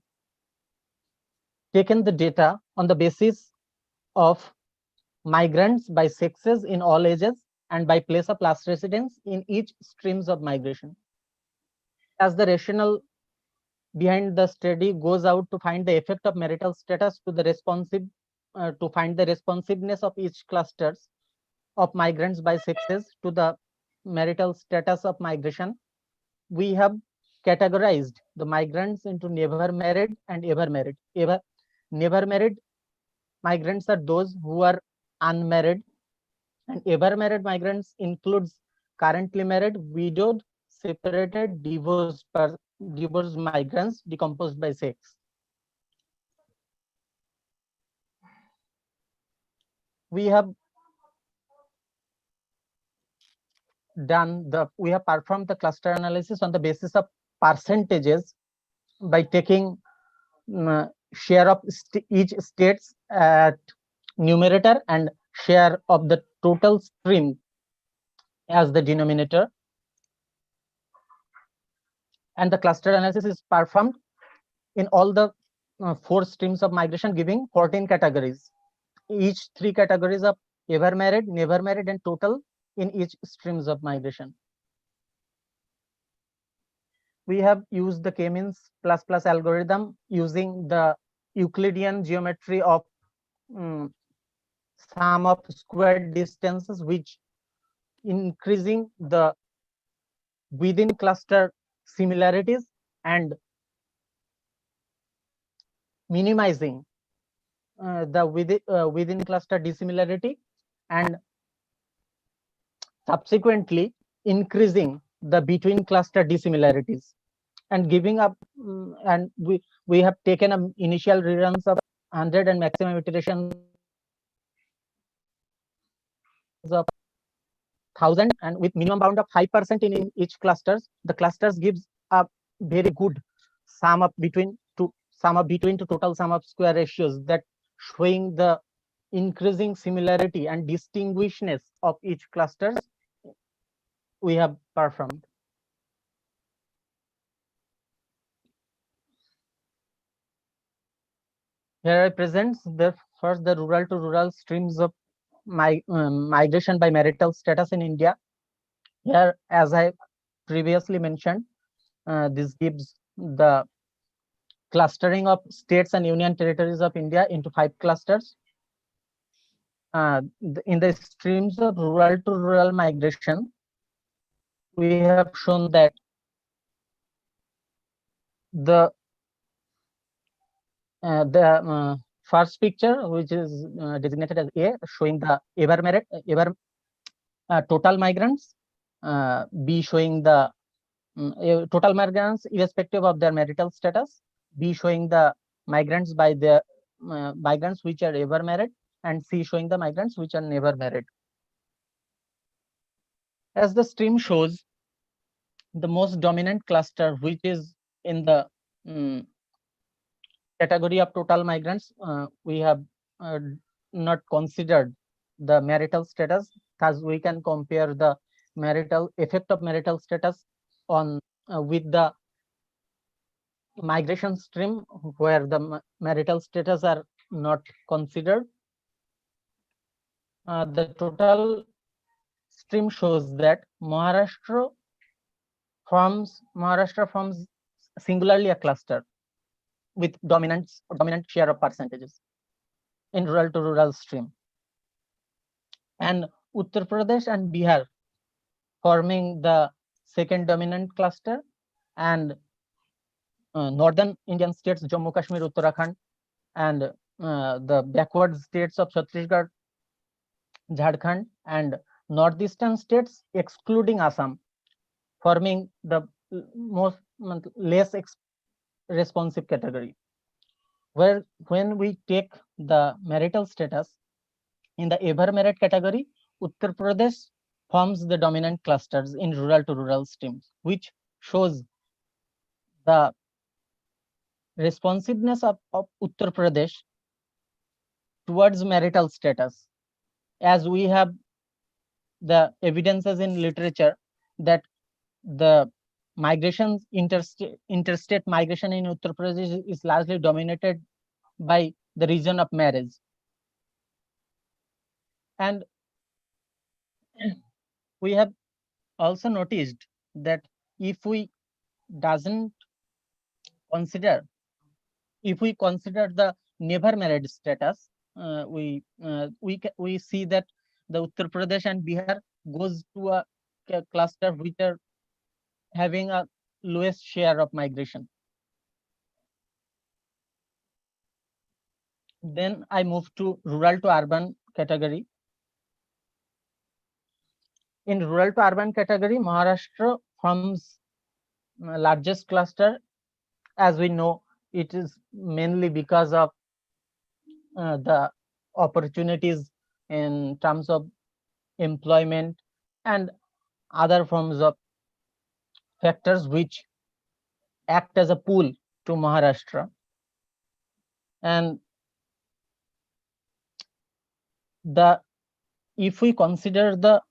taken the data on the basis of migrants by sexes in all ages and by place of last residence in each streams of migration. As the rationale behind the study goes out to find the effect of marital status to the to find the responsiveness of each clusters of migrants by sexes to the marital status of migration, we have categorized the migrants into never married and ever married. Never married migrants are those who are unmarried, and ever married migrants includes currently married, widowed, separated, divorced migrants decomposed by sex. We have performed the cluster analysis on the basis of percentages by taking share of each states at numerator and share of the total stream as the denominator, and the cluster analysis is performed in all the 4 streams of migration, giving 14 categories, each 3 categories of ever married, never married, and total in each streams of migration. We have used the k-means plus algorithm using the Euclidean geometry of sum of square distances, which increasing the within cluster similarities and minimizing the within cluster dissimilarity, and subsequently increasing the between cluster dissimilarities, and giving up and we have taken an initial reruns of 100 and maximum iterations of 1000, and with minimum bound of 5% in each clusters, the clusters gives a very good sum of between to total sum of square ratios, that showing the increasing similarity and distinguishness of each clusters we have performed. Here I present the first the rural to rural streams of migration by marital status in India. Here, as I previously mentioned, this gives the clustering of states and union territories of India into 5 clusters. In the streams of rural to rural migration, we have shown that the first picture, which is designated as A, showing the ever married, total migrants. B showing the total migrants irrespective of their marital status. B showing the migrants by the migrants which are ever married, and C showing the migrants which are never married. As the stream shows, the most dominant cluster, which is in the category of total migrants, we have not considered the marital status, thus we can compare the marital effect of marital status on with the migration stream where the marital status are not considered. The total stream shows that Maharashtra forms singularly a cluster with dominant share of percentages in rural to rural stream, and Uttar Pradesh and Bihar forming the second dominant cluster, and northern Indian states Jammu Kashmir, Uttarakhand, and the backward states of Chhattisgarh, Jharkhand, and northeastern states excluding Assam forming the most less responsive category. Where when we take the marital status in the ever married category, Uttar Pradesh forms the dominant clusters in rural to rural streams, which shows the responsiveness of Uttar Pradesh towards marital status, as we have the evidences in literature that the migrations interstate migration in Uttar Pradesh is largely dominated by the region of marriage. And we have also noticed that if we doesn't consider if we consider the never married status, we see that the Uttar Pradesh and Bihar goes to a cluster which are having a lowest share of migration. Then I move to rural to urban category. In rural to urban category, Maharashtra forms largest cluster. As we know, it is mainly because of the opportunities in terms of employment and other forms of factors which act as a pull to Maharashtra. And if we consider the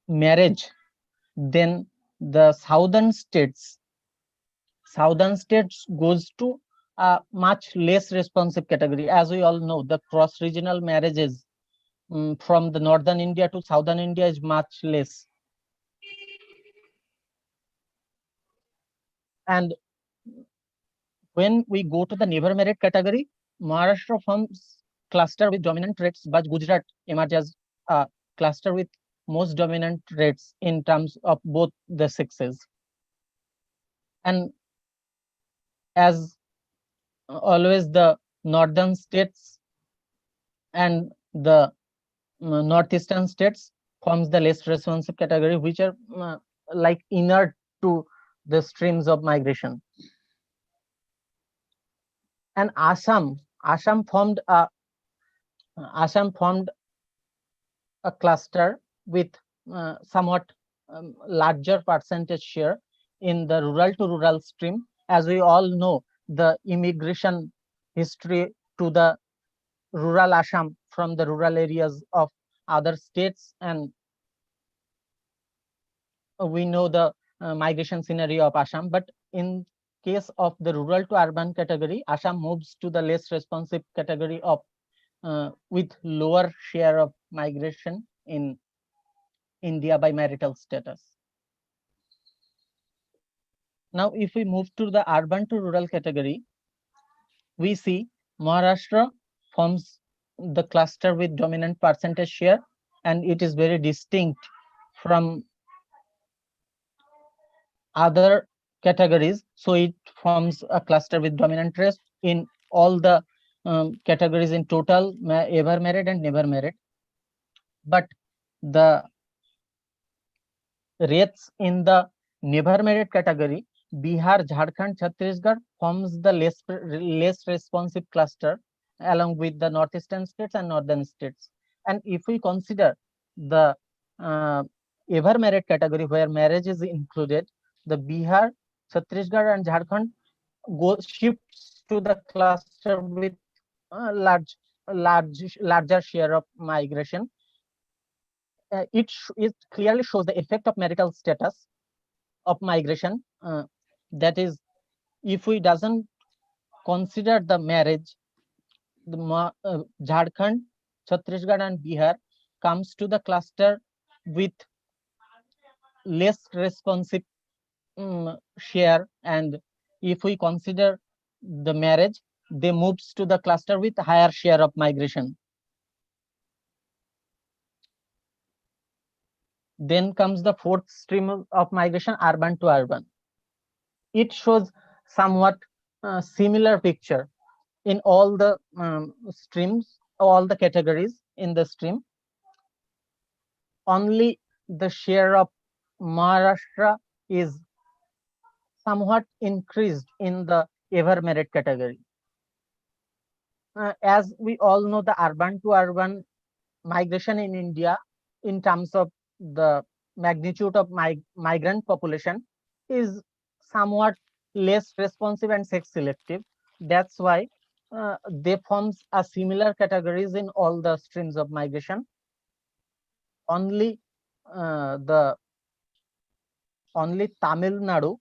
marriage, then the southern states goes to a much less responsive category. As we all know, the cross regional marriages from the northern India to southern India is much less. And when we go to the never married category, Maharashtra forms cluster with dominant rates, but Gujarat emerges a cluster with most dominant rates in terms of both the sexes. And as always, the northern states and the northeastern states forms the less responsive category, which are like inert to the streams of migration. And Assam formed a cluster with somewhat larger percentage share in the rural to rural stream. As we all know, the immigration history to the rural Assam from the rural areas of other states, and we know the migration scenario of Assam. But in case of the rural to urban category, Assam moves to the less responsive category of with lower share of migration in India by marital status. Now, if we move to the urban to rural category, we see Maharashtra forms the cluster with dominant percentage share, and it is very distinct from other categories. So it forms a cluster with dominant race in all the categories in total, ever married and never married. But the rates in the never married category, Bihar, Jharkhand, Chhattisgarh forms the less responsive cluster along with the northeastern states and northern states. And if we consider the ever married category where marriage is included, the Bihar, Chhattisgarh, and Jharkhand shifts to the cluster with larger share of migration. It clearly shows the effect of marital status of migration. That is, if we doesn't consider the marriage, the Jharkhand, Chhattisgarh and Bihar comes to the cluster with less responsive share, and if we consider the marriage, they moves to the cluster with higher share of migration. Then comes the fourth stream of migration, urban to urban. It shows somewhat similar picture in all the streams, all the categories in the stream. Only the share of Maharashtra is somewhat increased in the ever merit category. As we all know, the urban to urban migration in India, in terms of the magnitude of migrant population, is somewhat less responsive and sex selective. That's why they forms a similar categories in all the streams of migration. Only Tamil Nadu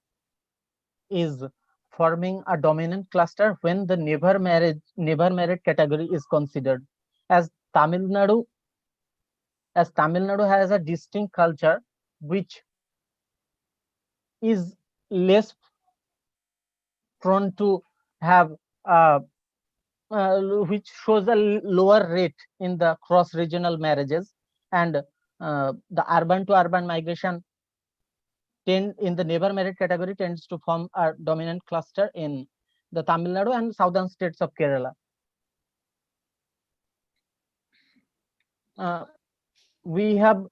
is forming a dominant cluster when the never married category is considered, as Tamil Nadu has a distinct culture which is less prone to have which shows a lower rate in the cross regional marriages, and the urban to urban migration in the never married category tends to form a dominant cluster in the Tamil Nadu and southern states of Kerala. We have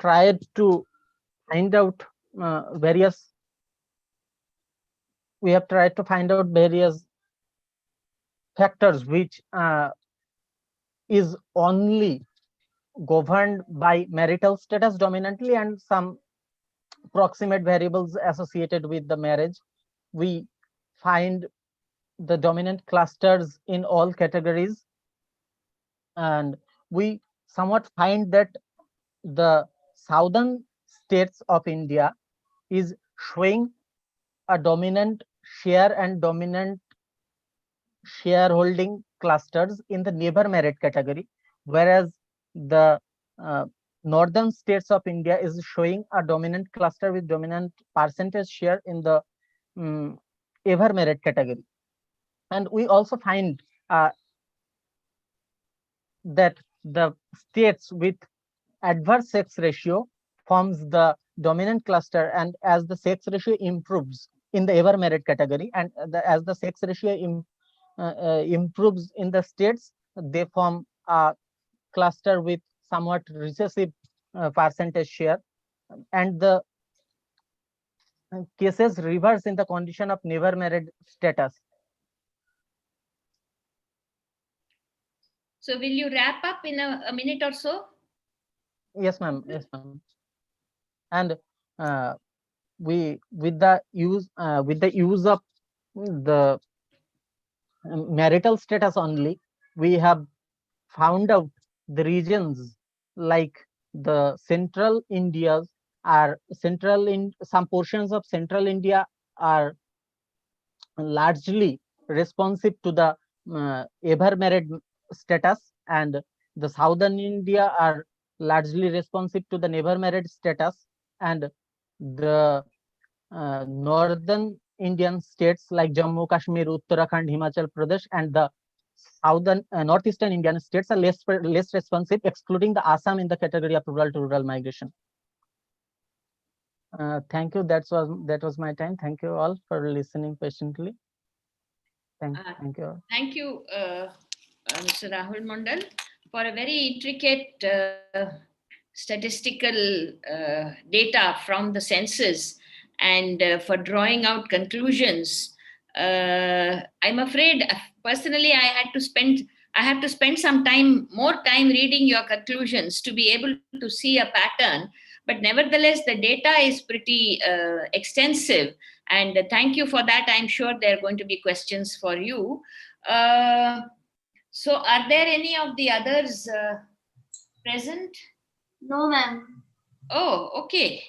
tried to find out various factors which is only governed by marital status dominantly and some proximate variables associated with the marriage. We find the dominant clusters in all categories, and we somewhat find that the southern states of India is showing a dominant share and dominant shareholding clusters in the never married category, whereas the northern states of India is showing a dominant cluster with dominant percentage share in the ever married category. And we also find that the states with adverse sex ratio forms the dominant cluster, and as the sex ratio improves in the ever married category, and as the sex ratio improves in the states, they form a cluster with somewhat recessive percentage share, and the cases reverse in the condition of never married status. So will you wrap up in a minute or so? Yes, ma'am. Yes, ma'am. And with the use of the marital status only, we have found out the regions like the central India's are central in some portions of central India are largely responsive to the ever married status, and the southern India are largely responsive to the never married status, and the northern Indian states like Jammu, Kashmir, Uttarakhand, Himachal Pradesh, and the southern northeastern Indian states are less responsive, excluding the Assam in the category of rural to rural migration. Thank you. That was my time. Thank you all for listening patiently. Thank you all. Thank you, Mr. Rahul Mondal, for a very intricate statistical data from the census, and for drawing out conclusions. I'm afraid personally I have to spend some more time reading your conclusions to be able to see a pattern, but nevertheless the data is pretty extensive, and thank you for that. I'm sure there are going to be questions for you. So are there any of the others present? No, ma'am. Oh, okay.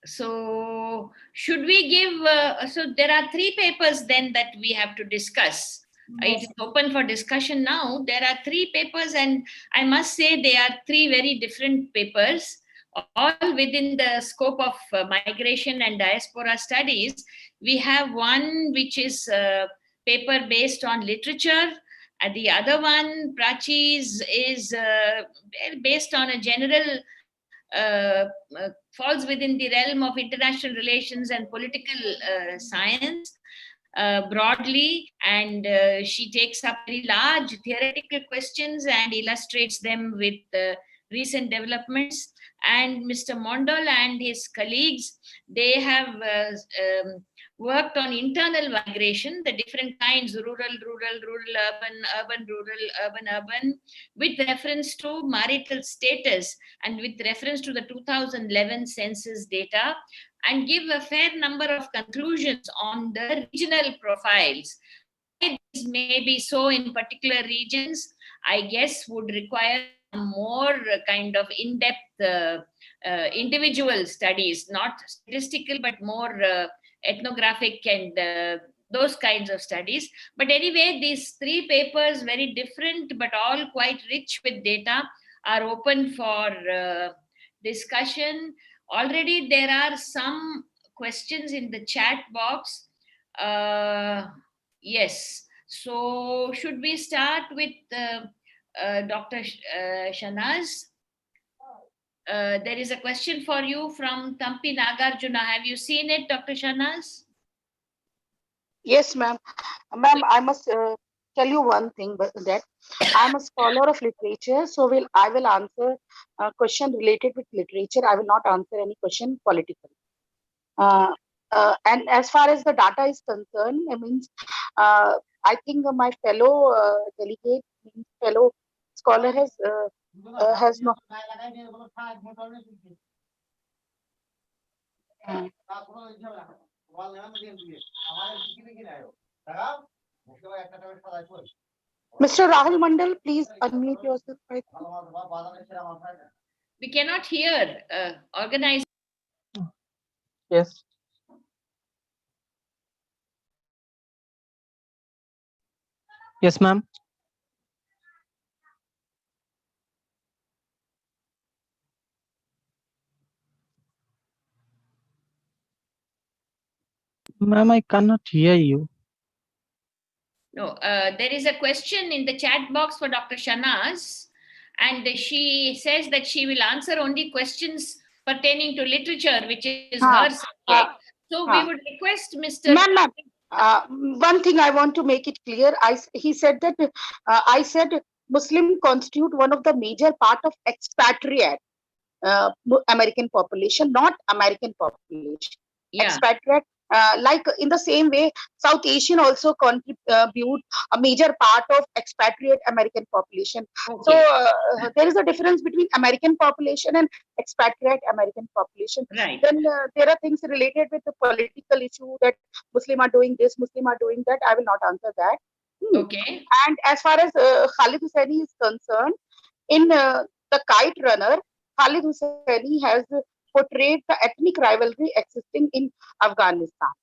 So should we give, so there are three papers then that we have to discuss. It is open for discussion now. There are three papers, and I must say they are three very different papers, all within the scope of migration and diaspora studies. We have one which is a paper based on literature, and the other one, Prachi's, is based on a general falls within the realm of international relations and political science broadly, and she takes up very large theoretical questions and illustrates them with recent developments. And Mr. Mondal and his colleagues, they have worked on internal migration, the different kinds, rural, urban, urban, rural, urban, urban, with reference to marital status and with reference to the 2011 census data, and give a fair number of conclusions on the regional profiles. Why this may be so in particular regions, I guess, would require more kind of in-depth individual studies, not statistical, but more ethnographic and those kinds of studies. But anyway, these three papers, very different but all quite rich with data, are open for discussion. Already there are some questions in the chat box. Yes. So should we start with Dr. Shanaz? There is a question for you from Tampi Nagarjuna. Have you seen it, Dr. Shanaz? Yes, ma'am. Ma'am, I must tell you one thing, but that I'm a scholar of literature, so I will answer a question related with literature. I will not answer any question political. And as far as the data is concerned, I think my fellow delegate, fellow scholar has not. Mr. Rahul Mandal, please unmute yourself. We cannot hear. Organize. Yes. Yes, ma'am. Ma'am, I cannot hear you. No, there is a question in the chat box for Dr. Shanaz, and she says that she will answer only questions pertaining to literature, which is her subject. So we would request Mr. Ma'am, one thing I want to make it clear. He said that I said Muslim constitute one of the major part of expatriate American population, not American population. Yeah. Expatriate, like in the same way, South Asian also contribute a major part of expatriate American population. Okay. So there is a difference between American population and expatriate American population. Right. Then there are things related with the political issue that Muslim are doing this, Muslim are doing that. I will not answer that. Okay. And as far as Khalid Hussaini is concerned, in The Kite Runner, Khalid Hussaini has portrayed the ethnic rivalry existing in Afghanistan.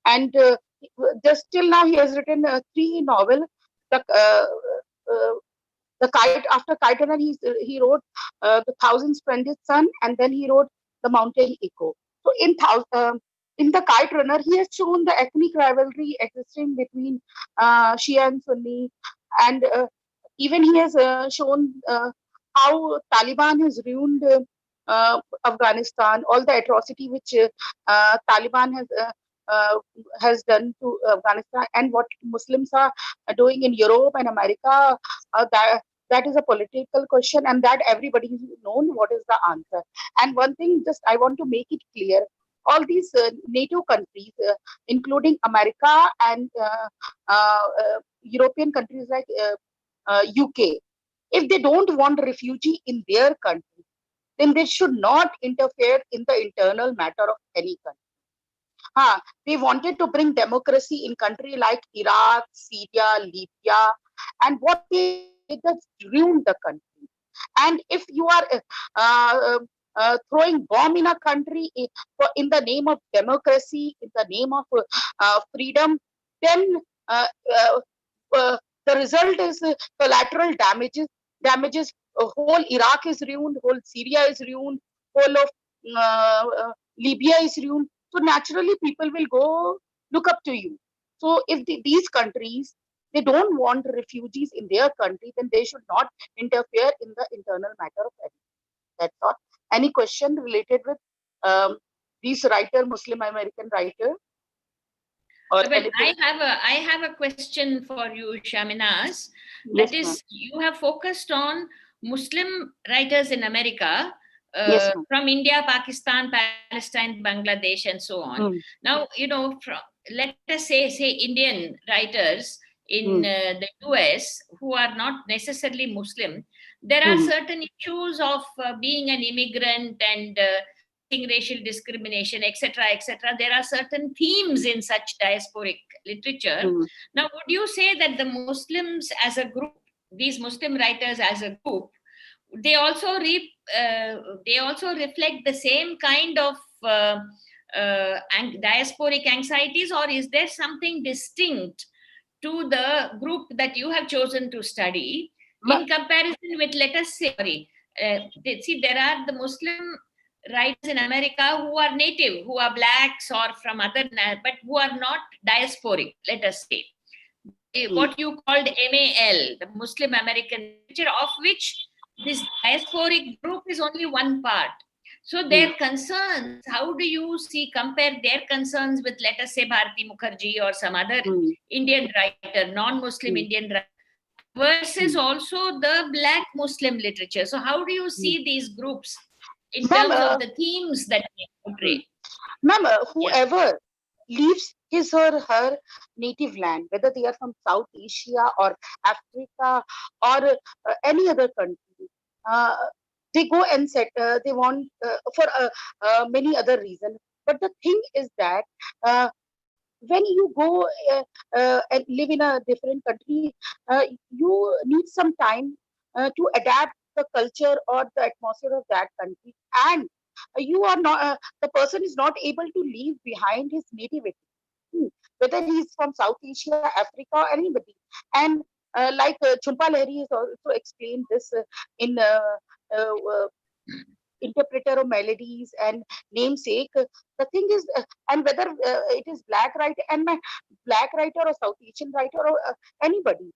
And just till now, he has written three novels. The Kite, after Kite Runner, he wrote The Thousand Splendid Sun, and then he wrote The Mountain Echo. So in The Kite Runner, he has shown the ethnic rivalry existing between Shia and Sunni, and even he has shown how Taliban has ruined Afghanistan, all the atrocity which Taliban has done to Afghanistan, and what Muslims are doing in Europe and America. That is a political question, and that everybody has known what is the answer. And one thing, just I want to make it clear: all these NATO countries, including America and European countries like UK, if they don't want refugee in their country, then they should not interfere in the internal matter of any country. They wanted to bring democracy in country like Iraq, Syria, Libya, and what they did, that ruined the country. And if you are throwing bomb in a country in the name of democracy, in the name of freedom, then the result is collateral damages. Whole Iraq is ruined, whole Syria is ruined, whole of Libya is ruined. So naturally, people will go look up to you. So if these countries, they don't want refugees in their country, then they should not interfere in the internal matter of any. That's all. Any question related with these writer, Muslim American writer? Or Well, anything? I have a question for you, Shaminas. Yes, That ma'am. is, you have focused on Muslim writers in America, Yes, ma'am. from India, Pakistan, Palestine, Bangladesh, and so on. Hmm. Now, let us say Indian writers in Hmm. the US who are not necessarily Muslim. There are Hmm. certain issues of being an immigrant and facing racial discrimination, etc., etc. There are certain themes in such diasporic literature. Hmm. Now, would you say that the Muslims as a group, these Muslim writers as a group, they also they also reflect the same kind of diasporic anxieties, or is there something distinct to the group that you have chosen to study in comparison with, let us say, see, there are the Muslim writers in America who are native, who are blacks or from other, but who are not diasporic, let us say. Hmm. What you called MAL, the Muslim American literature, of which this diasporic group is only one part. So Hmm. their concerns, how do you see, compare their concerns with, let us say, Bharati Mukherjee or some other Hmm. Indian writer, non-Muslim Hmm. Indian writer, versus Hmm. also the Black Muslim literature? So how do you Hmm. see these groups in Ma'am, terms of the themes that they portray? ma'am, Yeah. whoever leaves his or her native land, whether they are from South Asia or Africa or any other country, uh, they go and set. They want for many other reasons. But the thing is that uh, when you go and live in a different country, you need some time to adapt the culture or the atmosphere of that country, and you are not the person is not able to leave behind his nativity. Hmm. Whether he is from South Asia, Africa, or anybody. And like Chumpa Lahiri has also explained this in uh, uh, interpreter of melodies and namesake. The thing is, and whether it is black writer and my black writer or South Asian writer or anybody,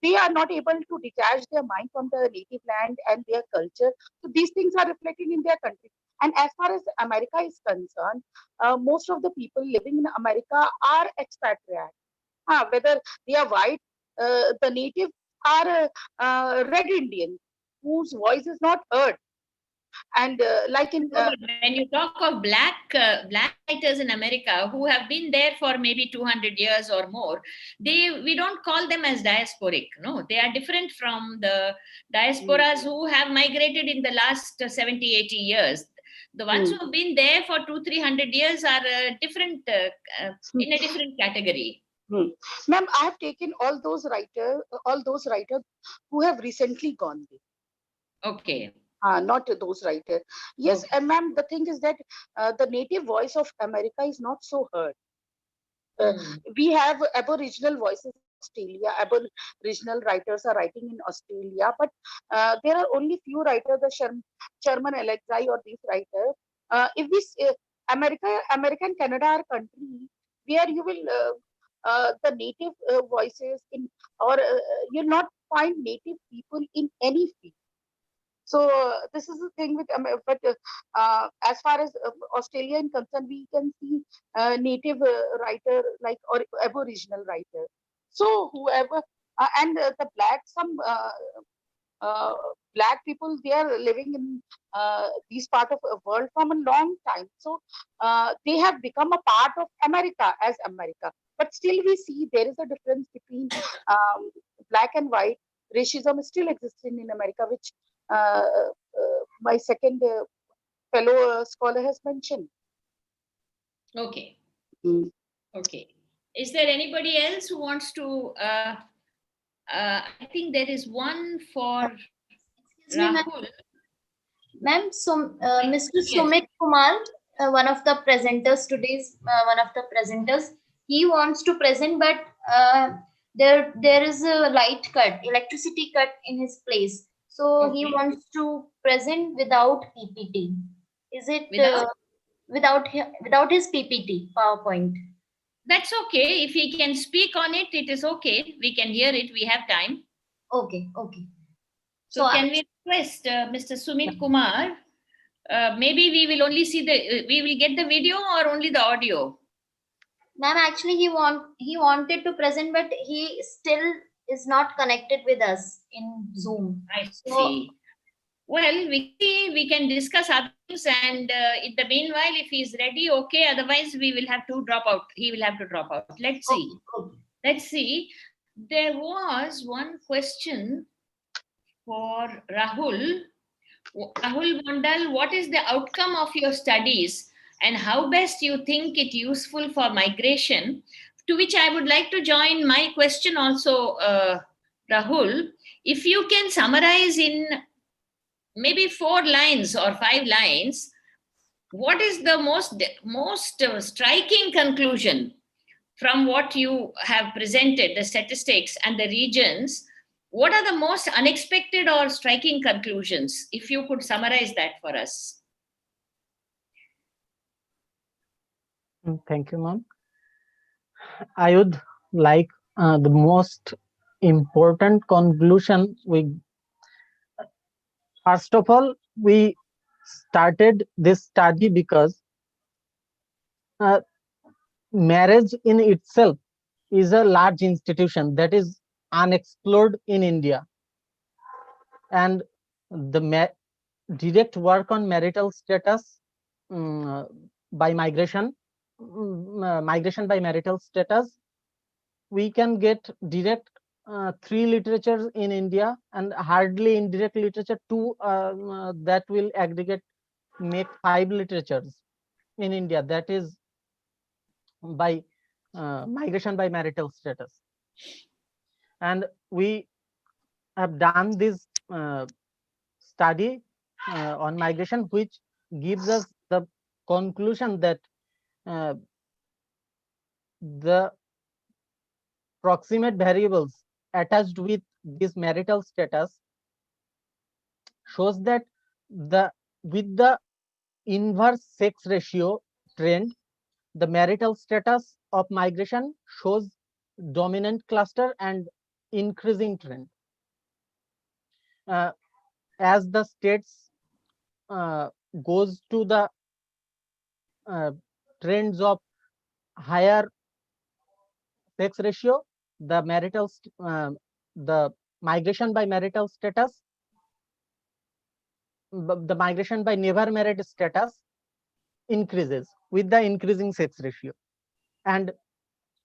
they are not able to detach their mind from the native land and their culture. So these things are reflected in their country. And as far as America is concerned, most of the people living in America are expatriates. Whether they are white, the native are red Indians whose voice is not heard. And like in No, but when you talk of black writers in America who have been there for maybe 200 years or more, we don't call them as diasporic. No, they are different from the diasporas who have migrated in the last 70, 80 years. The ones mm, who have been there for 200, 300 years are different, mm, in a different category. mm. Ma'am, I have taken all those writers who have recently gone there. Okay. Not those writers. Yes, Okay. and ma'am, the thing is that the native voice of America is not so heard. Uh, Hmm. we have Aboriginal voices in Australia. Aboriginal writers are writing in Australia, but there are only few writers, the Sherman Alexei or these writers. If this America and Canada are countries where you will the native voices in, or you'll not find native people in any field. So this is the thing with but as far as Australia is concerned, we can see native writer like or Aboriginal writer. So whoever and the black some uh, black people, they are living in these part of the world from a long time. So they have become a part of America as America. But still, we see there is a difference between black and white. Racism still exists in America, which my second fellow scholar has mentioned. Okay. Mm. Okay. Is there anybody else who wants to? I think there is one for Excuse me, ma'am. Rahul. Ma'am, so Mr. Yes. Sumit Kumar, one of the presenters today's, he wants to present, but there is a light cut, electricity cut in his place. So he Okay. wants to present without PPT. Is it without his PPT PowerPoint? That's okay. If he can speak on it, it is okay. We can hear it. We have time. Okay, okay. So can we request Mr. Sumit Kumar? Maybe we will only see we will get the video or only the audio. Ma'am, actually he wanted to present, but he still is not connected with us in Zoom. I see. Well, we can discuss other things, and in the meanwhile, if he's ready, okay. Otherwise, we will have to drop out. He will have to drop out. Let's see. Okay. Let's see. There was one question for Rahul. Rahul Mondal, what is the outcome of your studies and how best you think it useful for migration? To which I would like to join my question also, Rahul. If you can summarize in maybe 4 lines or 5 lines, what is the most striking conclusion from what you have presented, the statistics and the regions? What are the most unexpected or striking conclusions? If you could summarize that for us. Thank you, ma'am. I would like the most important conclusion. First of all, we started this study because marriage in itself is a large institution that is unexplored in India, and the direct work on marital status by migration by marital status, we can get direct 3 literatures in India and hardly indirect literature 2 that will aggregate make 5 literatures in India, that is by migration by marital status. And we have done this study on migration, which gives us the conclusion that the proximate variables attached with this marital status shows that with the inverse sex ratio trend, the marital status of migration shows dominant cluster and increasing trend. As the states goes to the trends of higher sex ratio, the the migration by marital status, the migration by never married status increases with the increasing sex ratio, and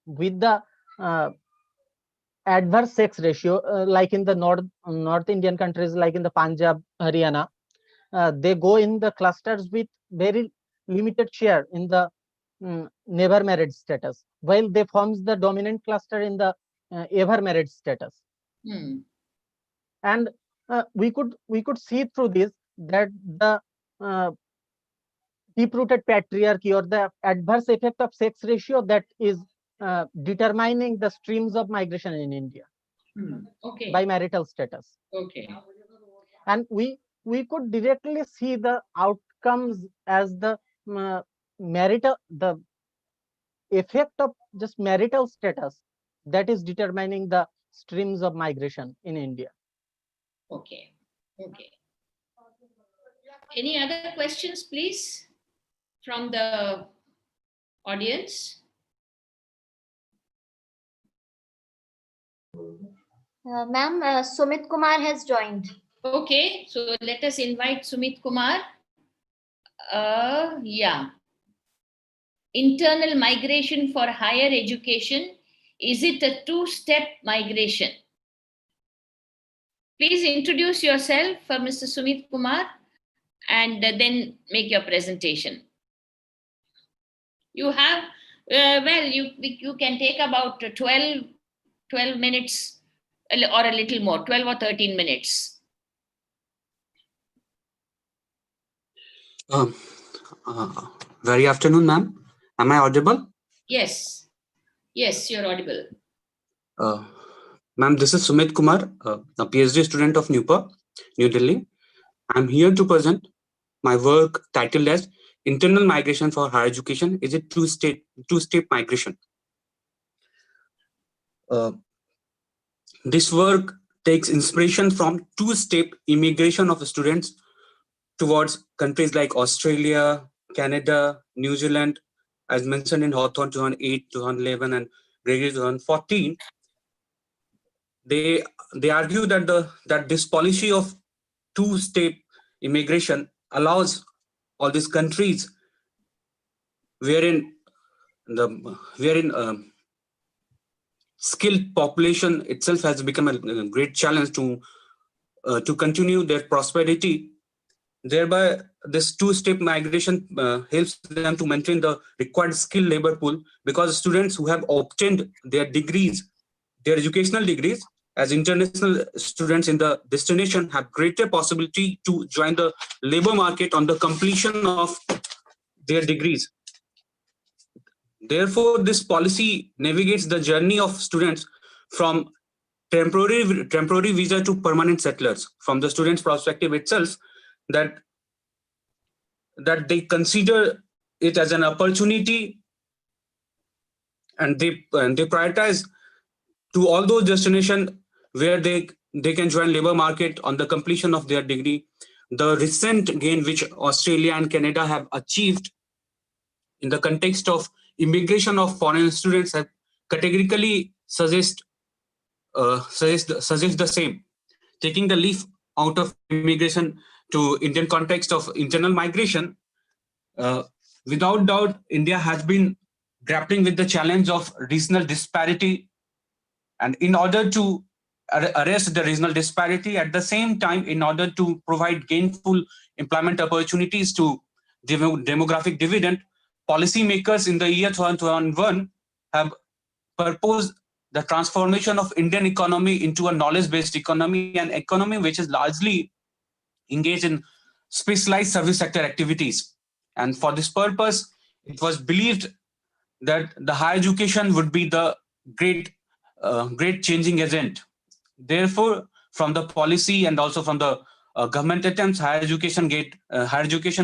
with the adverse sex ratio, like in the North Indian countries, like in the Punjab, Haryana, they go in the clusters with very limited share in the never married status, while they forms the dominant cluster in the ever married status. And we could see through this that the deep-rooted patriarchy or the adverse effect of sex ratio that is determining the streams of migration in India Okay. by marital status. Okay. And we could directly see the outcomes as the the effect of just marital status that is determining the streams of migration in India. Okay. Okay. Any other questions, please, from the audience? Ma'am, Sumit Kumar has joined. Okay, so let us invite Sumit Kumar. Yeah. Internal migration for higher education, is it a 2-step migration? Please introduce yourself, Mr. Sumit Kumar, and then make your presentation. You have, you can take about 12 minutes or a little more, 12 or 13 minutes. Um, uh, very afternoon, ma'am. Am I audible? Yes, yes, you're audible. Uh, Ma'am, this is Sumit Kumar, a PhD student of NUPA, New Delhi. I'm here to present my work titled as Internal Migration for Higher Education is a two-step migration. Uh, this work takes inspiration from two-step immigration of students towards countries like Australia, Canada, New Zealand, as mentioned in Hawthorne 2008, 2011, and Gregory 2014. They argue that this policy of two-step immigration allows all these countries wherein skilled population itself has become a great challenge to continue their prosperity. Thereby, this two-step migration helps them to maintain the required skilled labor pool, because students who have obtained their degrees, their educational degrees, as international students in the destination have greater possibility to join the labor market on the completion of their degrees. Therefore, this policy navigates the journey of students from temporary visa to permanent settlers. From the students' perspective itself, that they consider it as an opportunity, and they prioritize to all those destinations where they can join labor market on the completion of their degree. The recent gain which Australia and Canada have achieved in the context of immigration of foreign students have categorically suggest the same, taking the leaf out of immigration to Indian context of internal migration. uh, Without doubt, India has been grappling with the challenge of regional disparity, and in order to arrest the regional disparity, at the same time, in order to provide gainful employment opportunities to demographic dividend, policymakers in the year 2001 have proposed the transformation of Indian economy into a knowledge-based economy, an economy which is largely engaged in specialized service sector activities. And for this purpose, it was believed that the higher education would be the great changing agent. Therefore, from the policy and also from the government attempts, higher education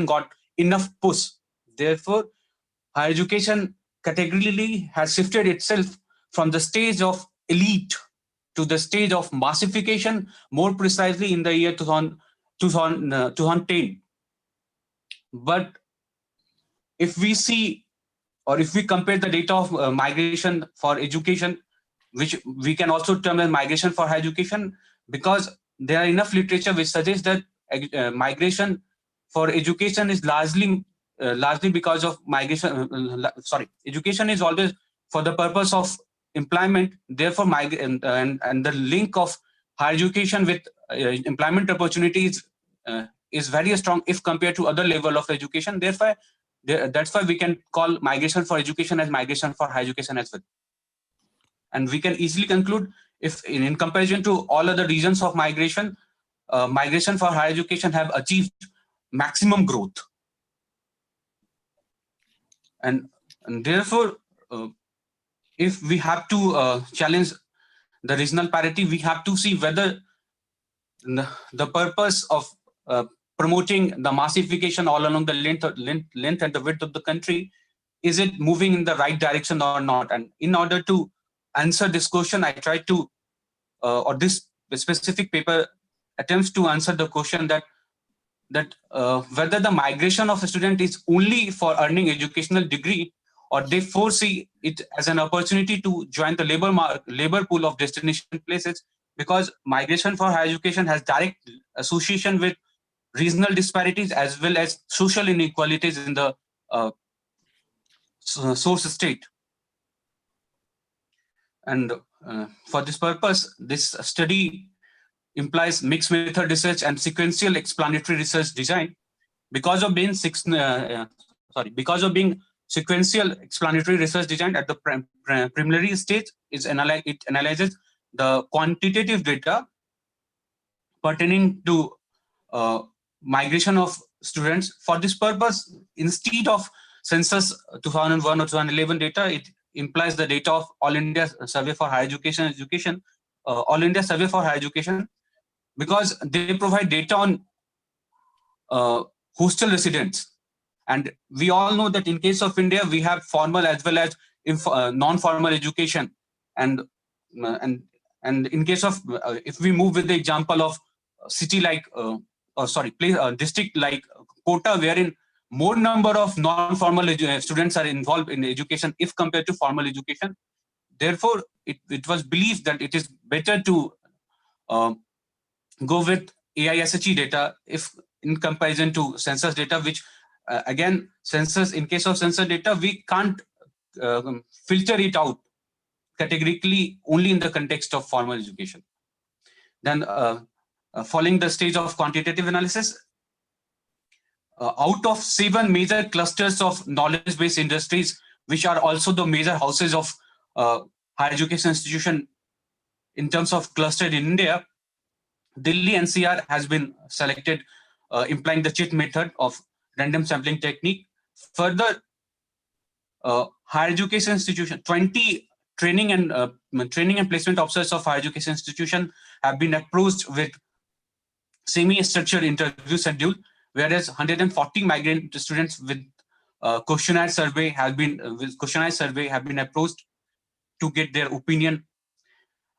got enough push. Therefore, higher education categorically has shifted itself from the stage of elite to the stage of massification, more precisely in the year 2010. But if we see, or if we compare the data of migration for education, which we can also term as migration for higher education, because there are enough literature which suggests that migration for education is largely because of migration. Education is always for the purpose of employment. Therefore, and the link of higher education with employment opportunities is very strong if compared to other level of education. Therefore, that's why we can call migration for education as migration for higher education as well. And we can easily conclude, if in comparison to all other regions of migration, migration for higher education have achieved maximum growth. And therefore, if we have to challenge the regional parity, we have to see whether the purpose of promoting the massification all along the length and the width of the country, is it moving in the right direction or not? And in order to answer this question, I tried to, or this specific paper attempts to answer the question that whether the migration of a student is only for earning educational degree, or they foresee it as an opportunity to join the labor pool of destination places, because migration for higher education has direct association with regional disparities as well as social inequalities in the source state. And for this purpose, this study implies mixed method research and sequential explanatory research design. Because of being sequential explanatory research design at the preliminary stage, it analyzes the quantitative data pertaining to migration of students. For this purpose, instead of census 2001 or 2011 data, it implies the data of All India Survey for Higher Education, All India Survey for Higher Education, because they provide data on hostel residents. And we all know that in case of India, we have formal as well as non-formal education. And in case of, if we move with the example of city like, district like Kota, wherein more number of non-formal students are involved in education if compared to formal education. Therefore, it was believed that it is better to go with AISHE data if in comparison to census data, which again, census, in case of census data, we can't filter it out categorically only in the context of formal education. Then following the stage of quantitative analysis, out of 7 major clusters of knowledge-based industries, which are also the major houses of higher education institution in terms of cluster in India, Delhi NCR has been selected, implying the CHIT method of random sampling technique. Further, higher education institution, 20 training and placement officers of higher education institution have been approached with semi-structured interview schedule, whereas 140 migrant students with questionnaire survey have been approached to get their opinion.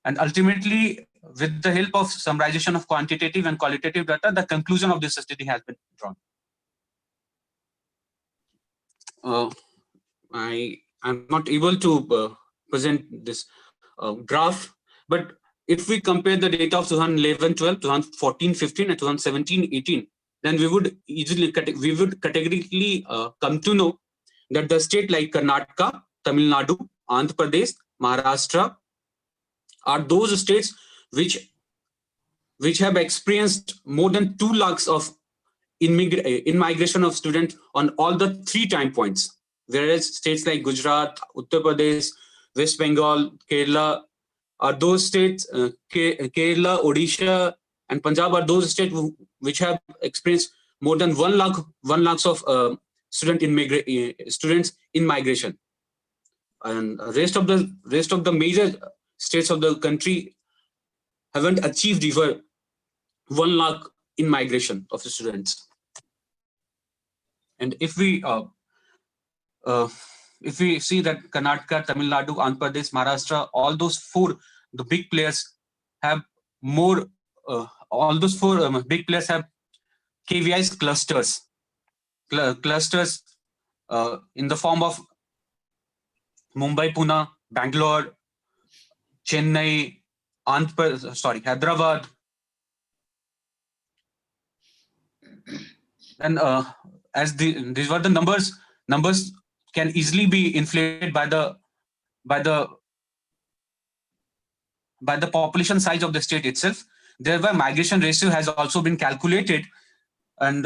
And ultimately, with the help of summarization of quantitative and qualitative data, the conclusion of this study has been drawn. I'm not able to present this graph, but if we compare the data of 2011-12, 2014-15, and 2017-18, then we would categorically come to know that the state like Karnataka, Tamil Nadu, Andhra Pradesh, Maharashtra are those states which have experienced more than 2 lakhs of in-migration of students on all the 3 time points, whereas states like Gujarat, Uttar Pradesh, West Bengal, Kerala are those states, Kerala, Odisha, and Punjab are those states which have experienced more than 1 lakhs of students in migration. And rest of the major states of the country haven't achieved even 1 lakh in migration of the students. And if we see that Karnataka, Tamil Nadu, Andhra Pradesh, Maharashtra, all those 4 the big players have more. All those 4 big players have KVI's clusters in the form of Mumbai, Pune, Bangalore, Chennai, Hyderabad. And as these were the numbers can easily be inflated by the population size of the state itself. Thereby, migration ratio has also been calculated, and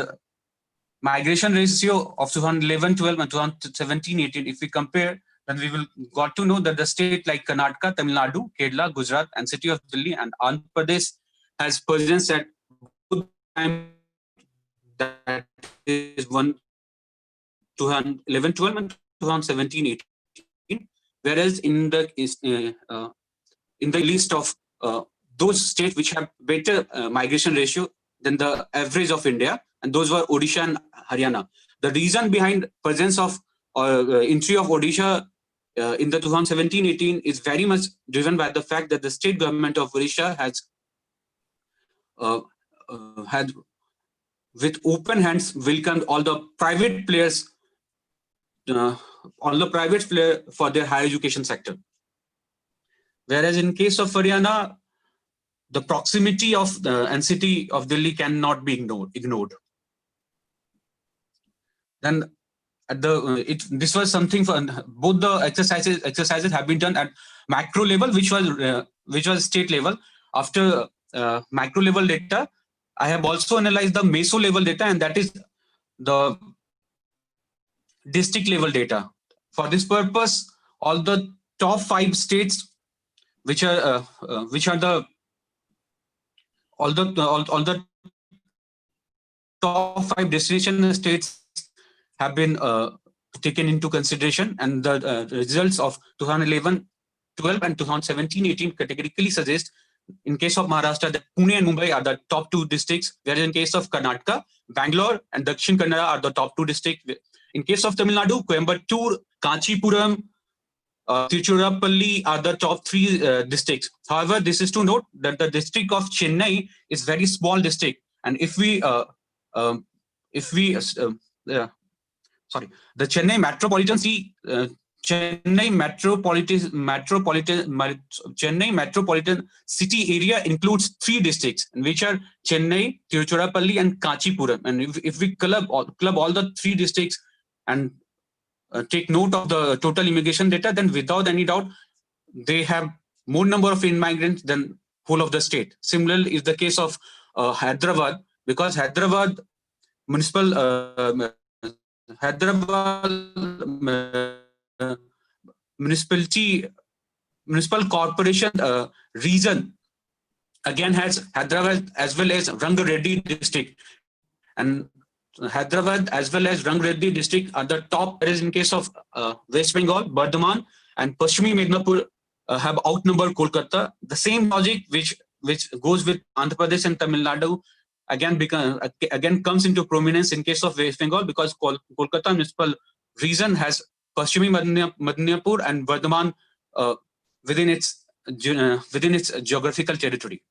migration ratio of 2011-12 and 2017-18, if we compare, then we will got to know that the state like Karnataka, Tamil Nadu, Kerala, Gujarat, and city of Delhi and Andhra Pradesh has presence at both time, that is 2011-12 and 2017-18, whereas in the list of those states which have better migration ratio than the average of India, and those were Odisha and Haryana. The reason behind presence of entry of Odisha in the 2017-18 is very much driven by the fact that the state government of Odisha has had with open hands welcomed all the private players, for their higher education sector. Whereas in case of Haryana, the proximity of the city of Delhi cannot be ignored. Then this was something for both the exercises have been done at macro level, which was state level. After macro level data, I have also analyzed the meso level data, and that is the district level data. For this purpose, all the top 5 states which are the top 5 destination states have been taken into consideration, and the results of 2011, 12 and 2017, 18 categorically suggest, in case of Maharashtra, that Pune and Mumbai are the top 2 districts, whereas in case of Karnataka, Bangalore and Dakshin Kannada are the top 2 districts. In case of Tamil Nadu, Coimbatore, Kanchipuram, Tiruchirappalli are the top 3 districts. However, this is to note that the district of Chennai is very small district, and if we the Chennai metropolitan city area includes 3 districts, which are Chennai, Tiruchirappalli, and Kanchipuram. And if we club all the 3 districts and take note of the total immigration data, then without any doubt, they have more number of immigrants than whole of the state. Similarly is the case of Hyderabad, because Hyderabad municipal municipal corporation region again has Hyderabad as well as Rangareddy district, and Hyderabad as well as Rangareddy district are the top. Whereas in case of West Bengal, Bardhaman and Paschimi Mednapur have outnumbered Kolkata. The same logic which goes with Andhra Pradesh and Tamil Nadu again comes into prominence in case of West Bengal, because Kolkata municipal region has Paschimi Mednapur and Bardhaman within its geographical territory.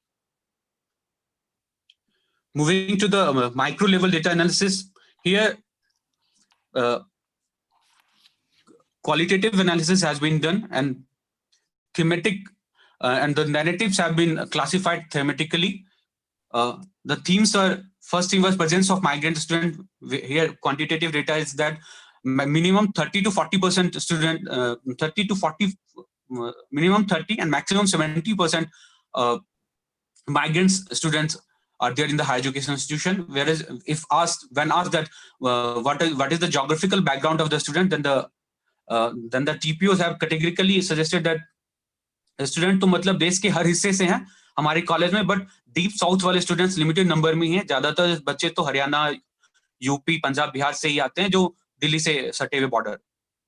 Moving to the micro level data analysis, here qualitative analysis has been done, and thematic and the narratives have been classified thematically. The themes are, first theme was presence of migrant student. Here quantitative data is that minimum 30 to 40% student, 30 to 40, minimum 30 and maximum 70% migrants students are there in the higher education institution. Whereas when asked that what is the geographical background of the student, then the TPOs have categorically suggested that student तो मतलब देश के हर हिस्से से हैं हमारे college में, but deep south वाले स्टूडेंट्स लिमिटेड नंबर में ही हैं. ज्यादातर बच्चे तो हरियाणा, यूपी, पंजाब, बिहार से ही आते हैं, जो दिल्ली से सटे हुए बॉर्डर,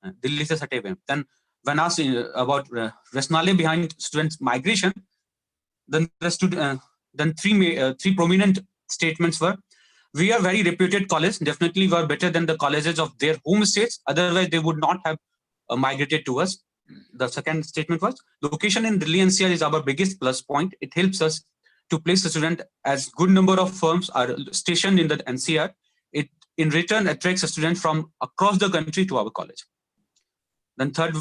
दिल्ली से सटे हुए. Then when asked about rationale behind students migration, then three prominent statements were: we are very reputed college, definitely we are better than the colleges of their home states, otherwise they would not have migrated to us. The second statement was, location in Delhi NCR is our biggest plus point. It helps us to place a student as good number of firms are stationed in the NCR. It in return attracts a student from across the country to our college. Then third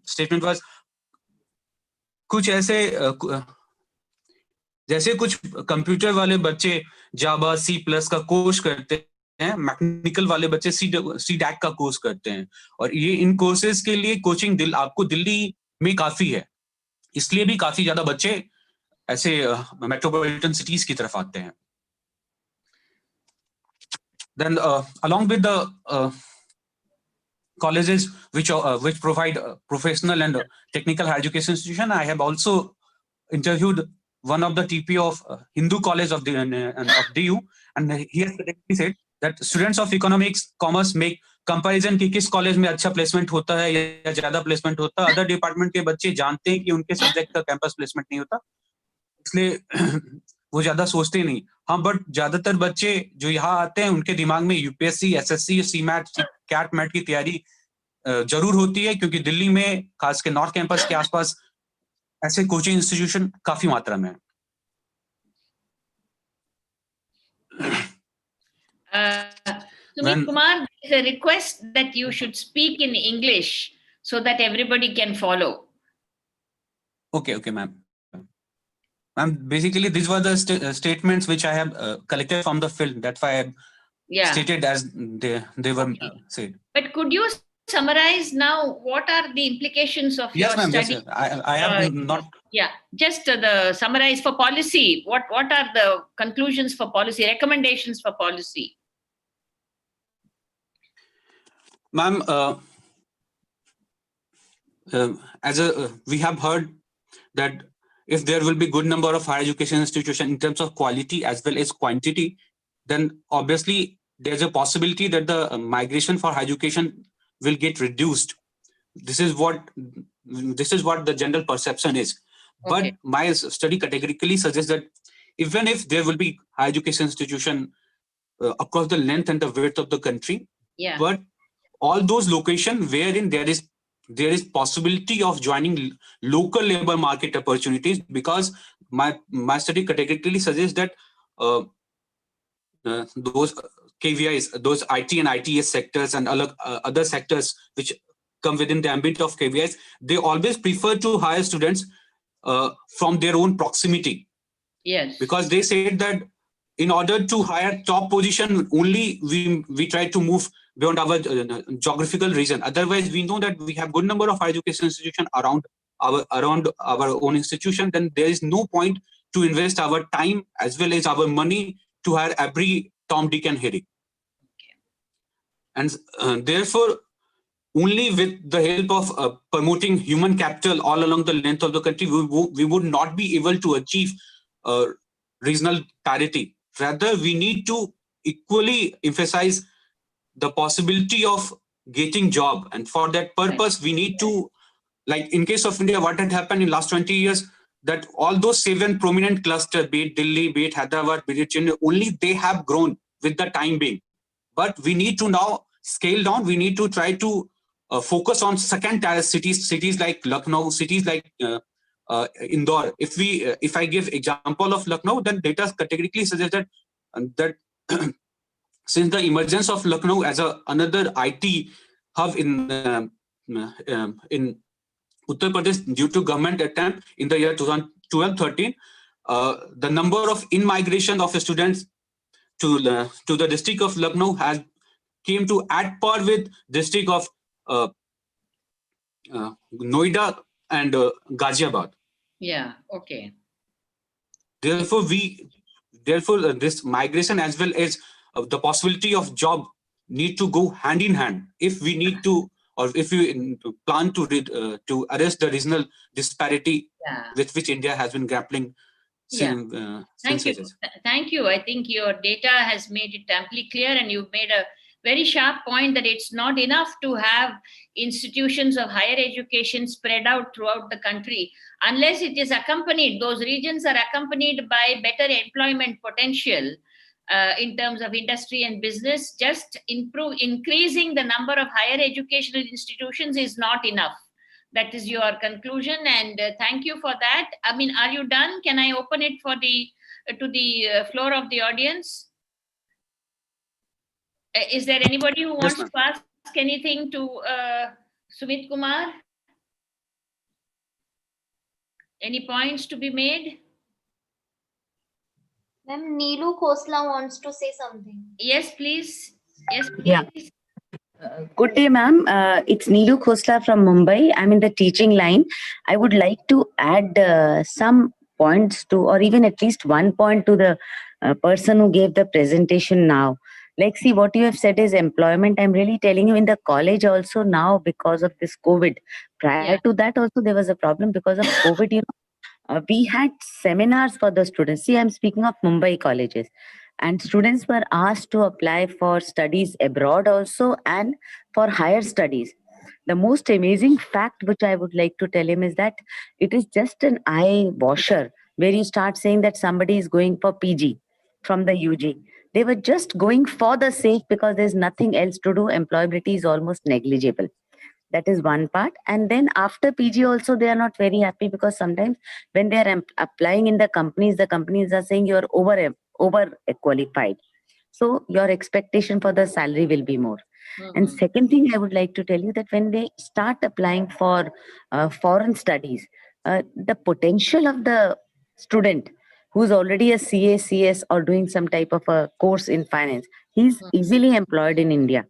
statement was, कुछ ऐसे जैसे कुछ computer वाले बच्चे जावा C+ का course करते हैं, mechanical वाले बच्चे C-DAC का कोर्स करते हैं, और ये इन कोर्सेज के लिए कोचिंग आपको दिल्ली में काफी है, इसलिए भी काफी ज्यादा बच्चे ऐसे मेट्रोपॉलिटन सिटीज की तरफ आते हैं. Then along with the colleges which provide professional and technical higher education institution, I have also interviewed one of the TPO of Hindu College of DU, and he has said that students of economics, commerce make comparison कि किस college में अच्छा placement होता है या ज्यादा placement होता है. अदर डिपार्टमेंट के बच्चे जानते हैं कि उनके सब्जेक्ट का कैंपस प्लेसमेंट नहीं होता, इसलिए वो ज्यादा सोचते नहीं. हाँ, बट ज्यादातर बच्चे जो यहाँ आते हैं उनके दिमाग में UPSC, SSC, CMAT, CAT MAT की तैयारी जरूर होती है, क्योंकि दिल्ली में खास के नॉर्थ कैंपस के आसपास ऐसे कोचिंग इंस्टीट्यूशन काफी मात्रा में है. Sumit Kumar, there's a request that you should speak in English so that everybody can follow. Okay, ma'am. Ma'am, basically these were the statements which I have collected from the film. That's why I stated as they were said. But could you summarize now what are the implications of your study? Yes, ma'am. I have not. Yeah, just the summarize for policy. What are the conclusions for policy, recommendations for policy? Ma'am, we have heard that if there will be good number of higher education institutions in terms of quality as well as quantity, then obviously there's a possibility that the migration for higher education will get reduced. This is what the general perception is. But Okay. my study categorically suggests that even if there will be higher education institution across the length and the width of the country, Yeah. but all those locations wherein there is possibility of joining local labor market opportunities, because my study categorically suggests that those KVIs, those IT and ITS sectors and other sectors which come within the ambit of KVIs, they always prefer to hire students from their own proximity. Yes. Because they said that in order to hire top position, only we try to move beyond our geographical region. Otherwise, we know that we have good number of higher education institutions around our own institution. Then there is no point to invest our time as well as our money to hire every Tom, Dick, and Harry. And therefore, only with the help of promoting human capital all along the length of the country, we would not be able to achieve regional parity. Rather, we need to equally emphasize the possibility of getting job. And for that purpose, we need to, like in case of India, what had happened in last 20 years, that all those 7 prominent clusters, be it Delhi, be it Hyderabad, be it Chennai, only they have grown with the time being. But we need to now scale down. We need to try to focus on second tier cities like Lucknow, cities like Indore. If I give example of Lucknow, then data categorically suggests that since the emergence of Lucknow as another IT hub in Uttar Pradesh due to government attempt in the year 2012-13, the number of in-migration of students to the district of Lucknow has came to at par with district of Noida and Ghaziabad. Yeah. Okay. Therefore, this migration as well as the possibility of job need to go hand in hand if we need to, or if we plan to arrest the regional disparity with which India has been grappling since Thank you. ages. Thank you. I think your data has made it amply clear, and you've made a very sharp point that it's not enough to have institutions of higher education spread out throughout the country unless it is accompanied, those regions are accompanied by better employment potential in terms of industry and business. Just increasing the number of higher educational institutions is not enough. That is your conclusion, and thank you for that. I mean, are you done? Can I open it for to the floor of the audience? Is there anybody who wants to ask anything to Sumit Kumar? Any points to be made? Ma'am, Neelu Khosla wants to say something. Yes, please. Yes, please. Yeah. Good day, ma'am. It's Neelu Khosla from Mumbai. I'm in the teaching line. I would like to add some points to, or even at least one point to the person who gave the presentation now. Like, see, what you have said is employment. I'm really telling you, in the college also now, because of this COVID. Prior to that also, there was a problem because of COVID. You know, we had seminars for the students. See, I'm speaking of Mumbai colleges. And students were asked to apply for studies abroad also and for higher studies. The most amazing fact which I would like to tell him is that it is just an eye washer where you start saying that somebody is going for PG from the UG. They were just going for the sake because there's nothing else to do. Employability is almost negligible. That is one part. And then after PG also, they are not very happy because sometimes when they are applying in the companies are saying you're over qualified. So your expectation for the salary will be more. And second thing I would like to tell you that when they start applying for foreign studies, the potential of the student who's already a CA, CS or doing some type of a course in finance, he's easily employed in India.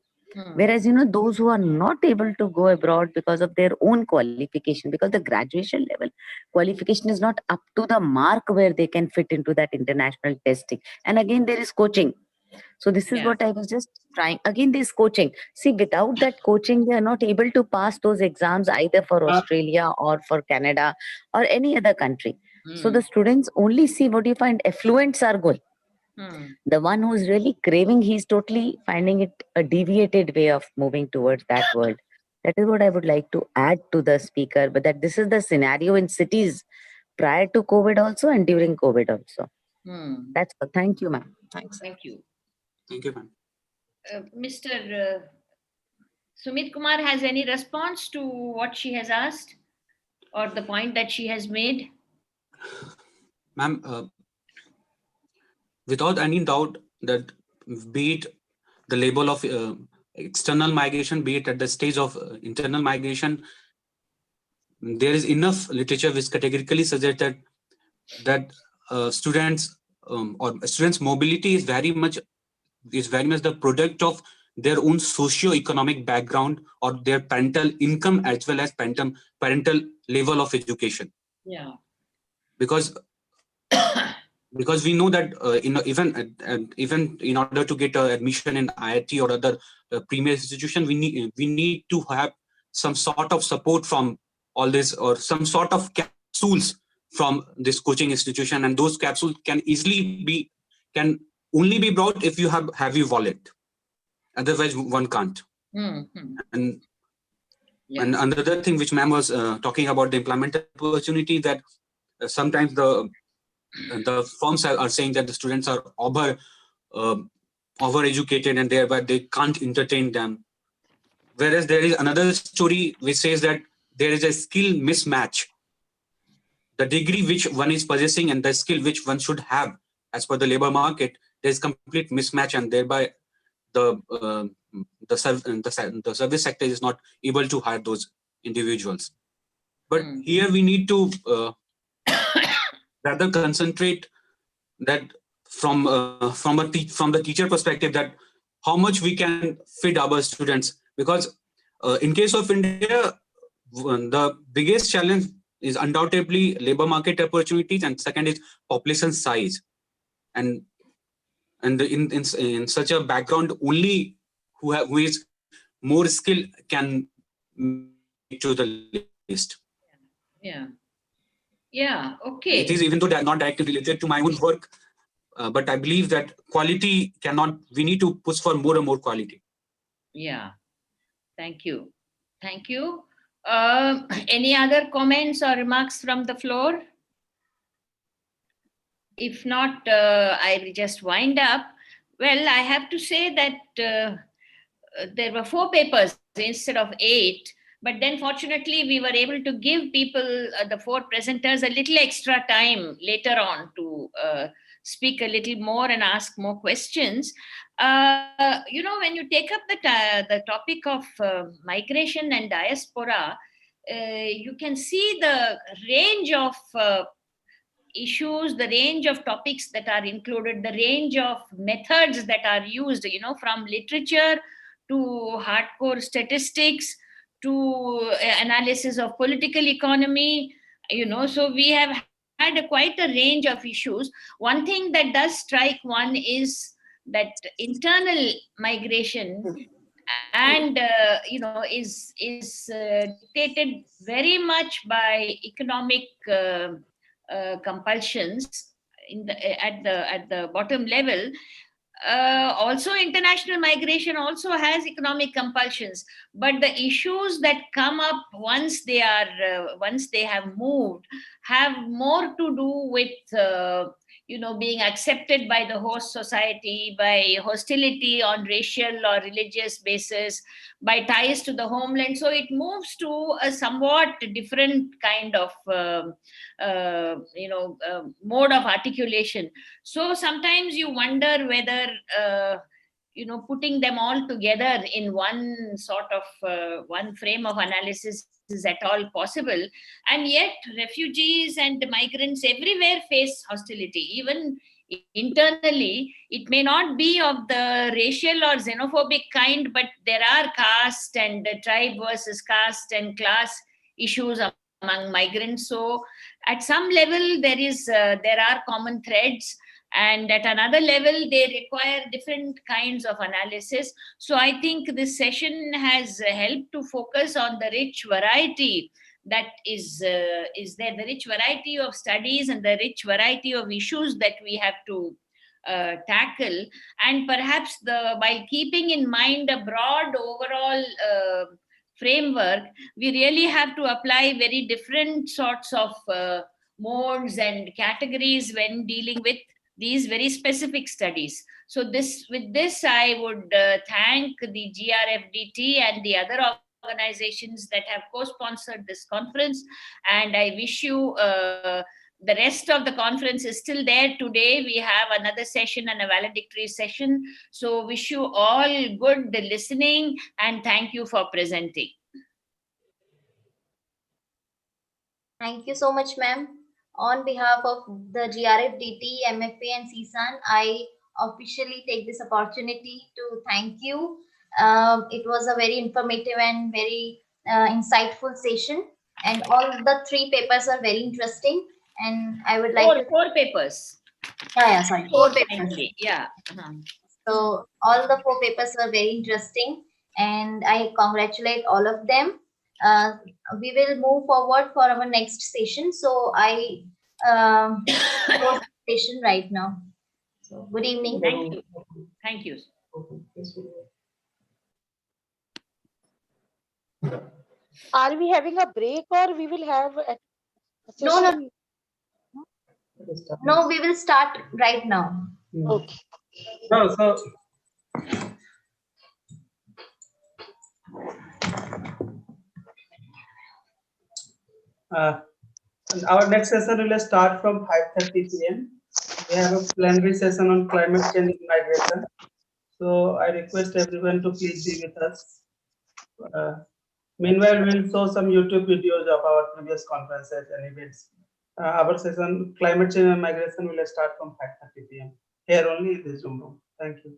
Whereas, you know, those who are not able to go abroad because of their own qualification, because the graduation level qualification is not up to the mark where they can fit into that international testing. And again, there is coaching. So this is what I was just trying. Again, this coaching. See, without that coaching, they are not able to pass those exams either for Australia or for Canada or any other country. So the students only see what you find affluents are good. The one who's really craving, he's totally finding it a deviated way of moving towards that world. That is what I would like to add to the speaker, but that this is the scenario in cities prior to COVID also and during COVID also. That's all. Thank you, ma'am. Thanks. Thank you. Thank you, ma'am. Mr. Sumit Kumar has any response to what she has asked or the point that she has made? Ma'am, without any doubt that be it the label of external migration, be it at the stage of internal migration, there is enough literature which categorically suggests that students or students' mobility is very much the product of their own socio-economic background or their parental income as well as parental level of education. Yeah. Because we know that even in order to get admission in IIT or other premier institution, we need to have some sort of support from all this or some sort of capsules from this coaching institution, and those capsules can only be brought if you have heavy wallet. Otherwise, one can't. And another thing which ma'am was talking about, the employment opportunity, that sometimes the firms are saying that the students are over-educated and thereby they can't entertain them. Whereas there is another story which says that there is a skill mismatch. The degree which one is possessing and the skill which one should have as per the labor market, there is complete mismatch, and thereby the service sector is not able to hire those individuals. But here we need to rather concentrate that from the teacher perspective, that how much we can feed our students, because in case of India, the biggest challenge is undoubtedly labor market opportunities, and second is population size, and in such a background, only who is more skilled can make to the list. Yeah. Okay. It is, even though they are not directly related to my own work, but I believe that quality we need to push for more and more quality. Yeah. Thank you. Any other comments or remarks from the floor? If not, I will just wind up. Well, I have to say that there were 4 papers instead of 8. But then fortunately, we were able to give people, the 4 presenters, a little extra time later on to speak a little more and ask more questions. When you take up the topic of migration and diaspora, you can see the range of issues, the range of topics that are included, the range of methods that are used, from literature to hardcore statistics to analysis of political economy, so we have had quite a range of issues. One thing that does strike one is that internal migration and is dictated very much by economic compulsions at the bottom level. Also, international migration also has economic compulsions, but the issues that come up once they have moved have more to do with being accepted by the host society, by hostility on racial or religious basis, by ties to the homeland. So it moves to a somewhat different kind of mode of articulation. So sometimes you wonder whether putting them all together in one sort of one frame of analysis is at all possible. And yet refugees and migrants everywhere face hostility, even internally. It may not be of the racial or xenophobic kind, but there are caste and tribe versus caste and class issues among migrants. So at some level there are common threads, and at another level they require different kinds of analysis. So I think this session has helped to focus on the rich variety that is there, the rich variety of studies and the rich variety of issues that we have to tackle, and perhaps while keeping in mind a broad overall framework, we really have to apply very different sorts of modes and categories when dealing with these very specific studies. So with this, I would thank the GRFDT and the other organizations that have co-sponsored this conference. And I wish you the rest of the conference is still there today. We have another session and a valedictory session. So wish you all good listening and thank you for presenting. Thank you so much, ma'am. On behalf of the GRFDT, MFA and CSAN, I officially take this opportunity to thank you. It was a very informative and very insightful session, and all the 3 papers are very interesting. And I would like four papers. Yeah, sorry, 4 papers. Yeah. So all the 4 papers were very interesting, and I congratulate all of them. We will move forward for our next session. So I close the session right now. So good evening. Thank you. Thank you. Are we having a break or we will have a session? No, we will start right now. Okay. No, so our next session will start from 5:30 p.m. We have a plenary session on climate change and migration. So I request everyone to please be with us. Meanwhile, we'll show some YouTube videos of our previous conferences and events. Our session, climate change and migration, will start from 5:30 p.m. here only in this room. Thank you.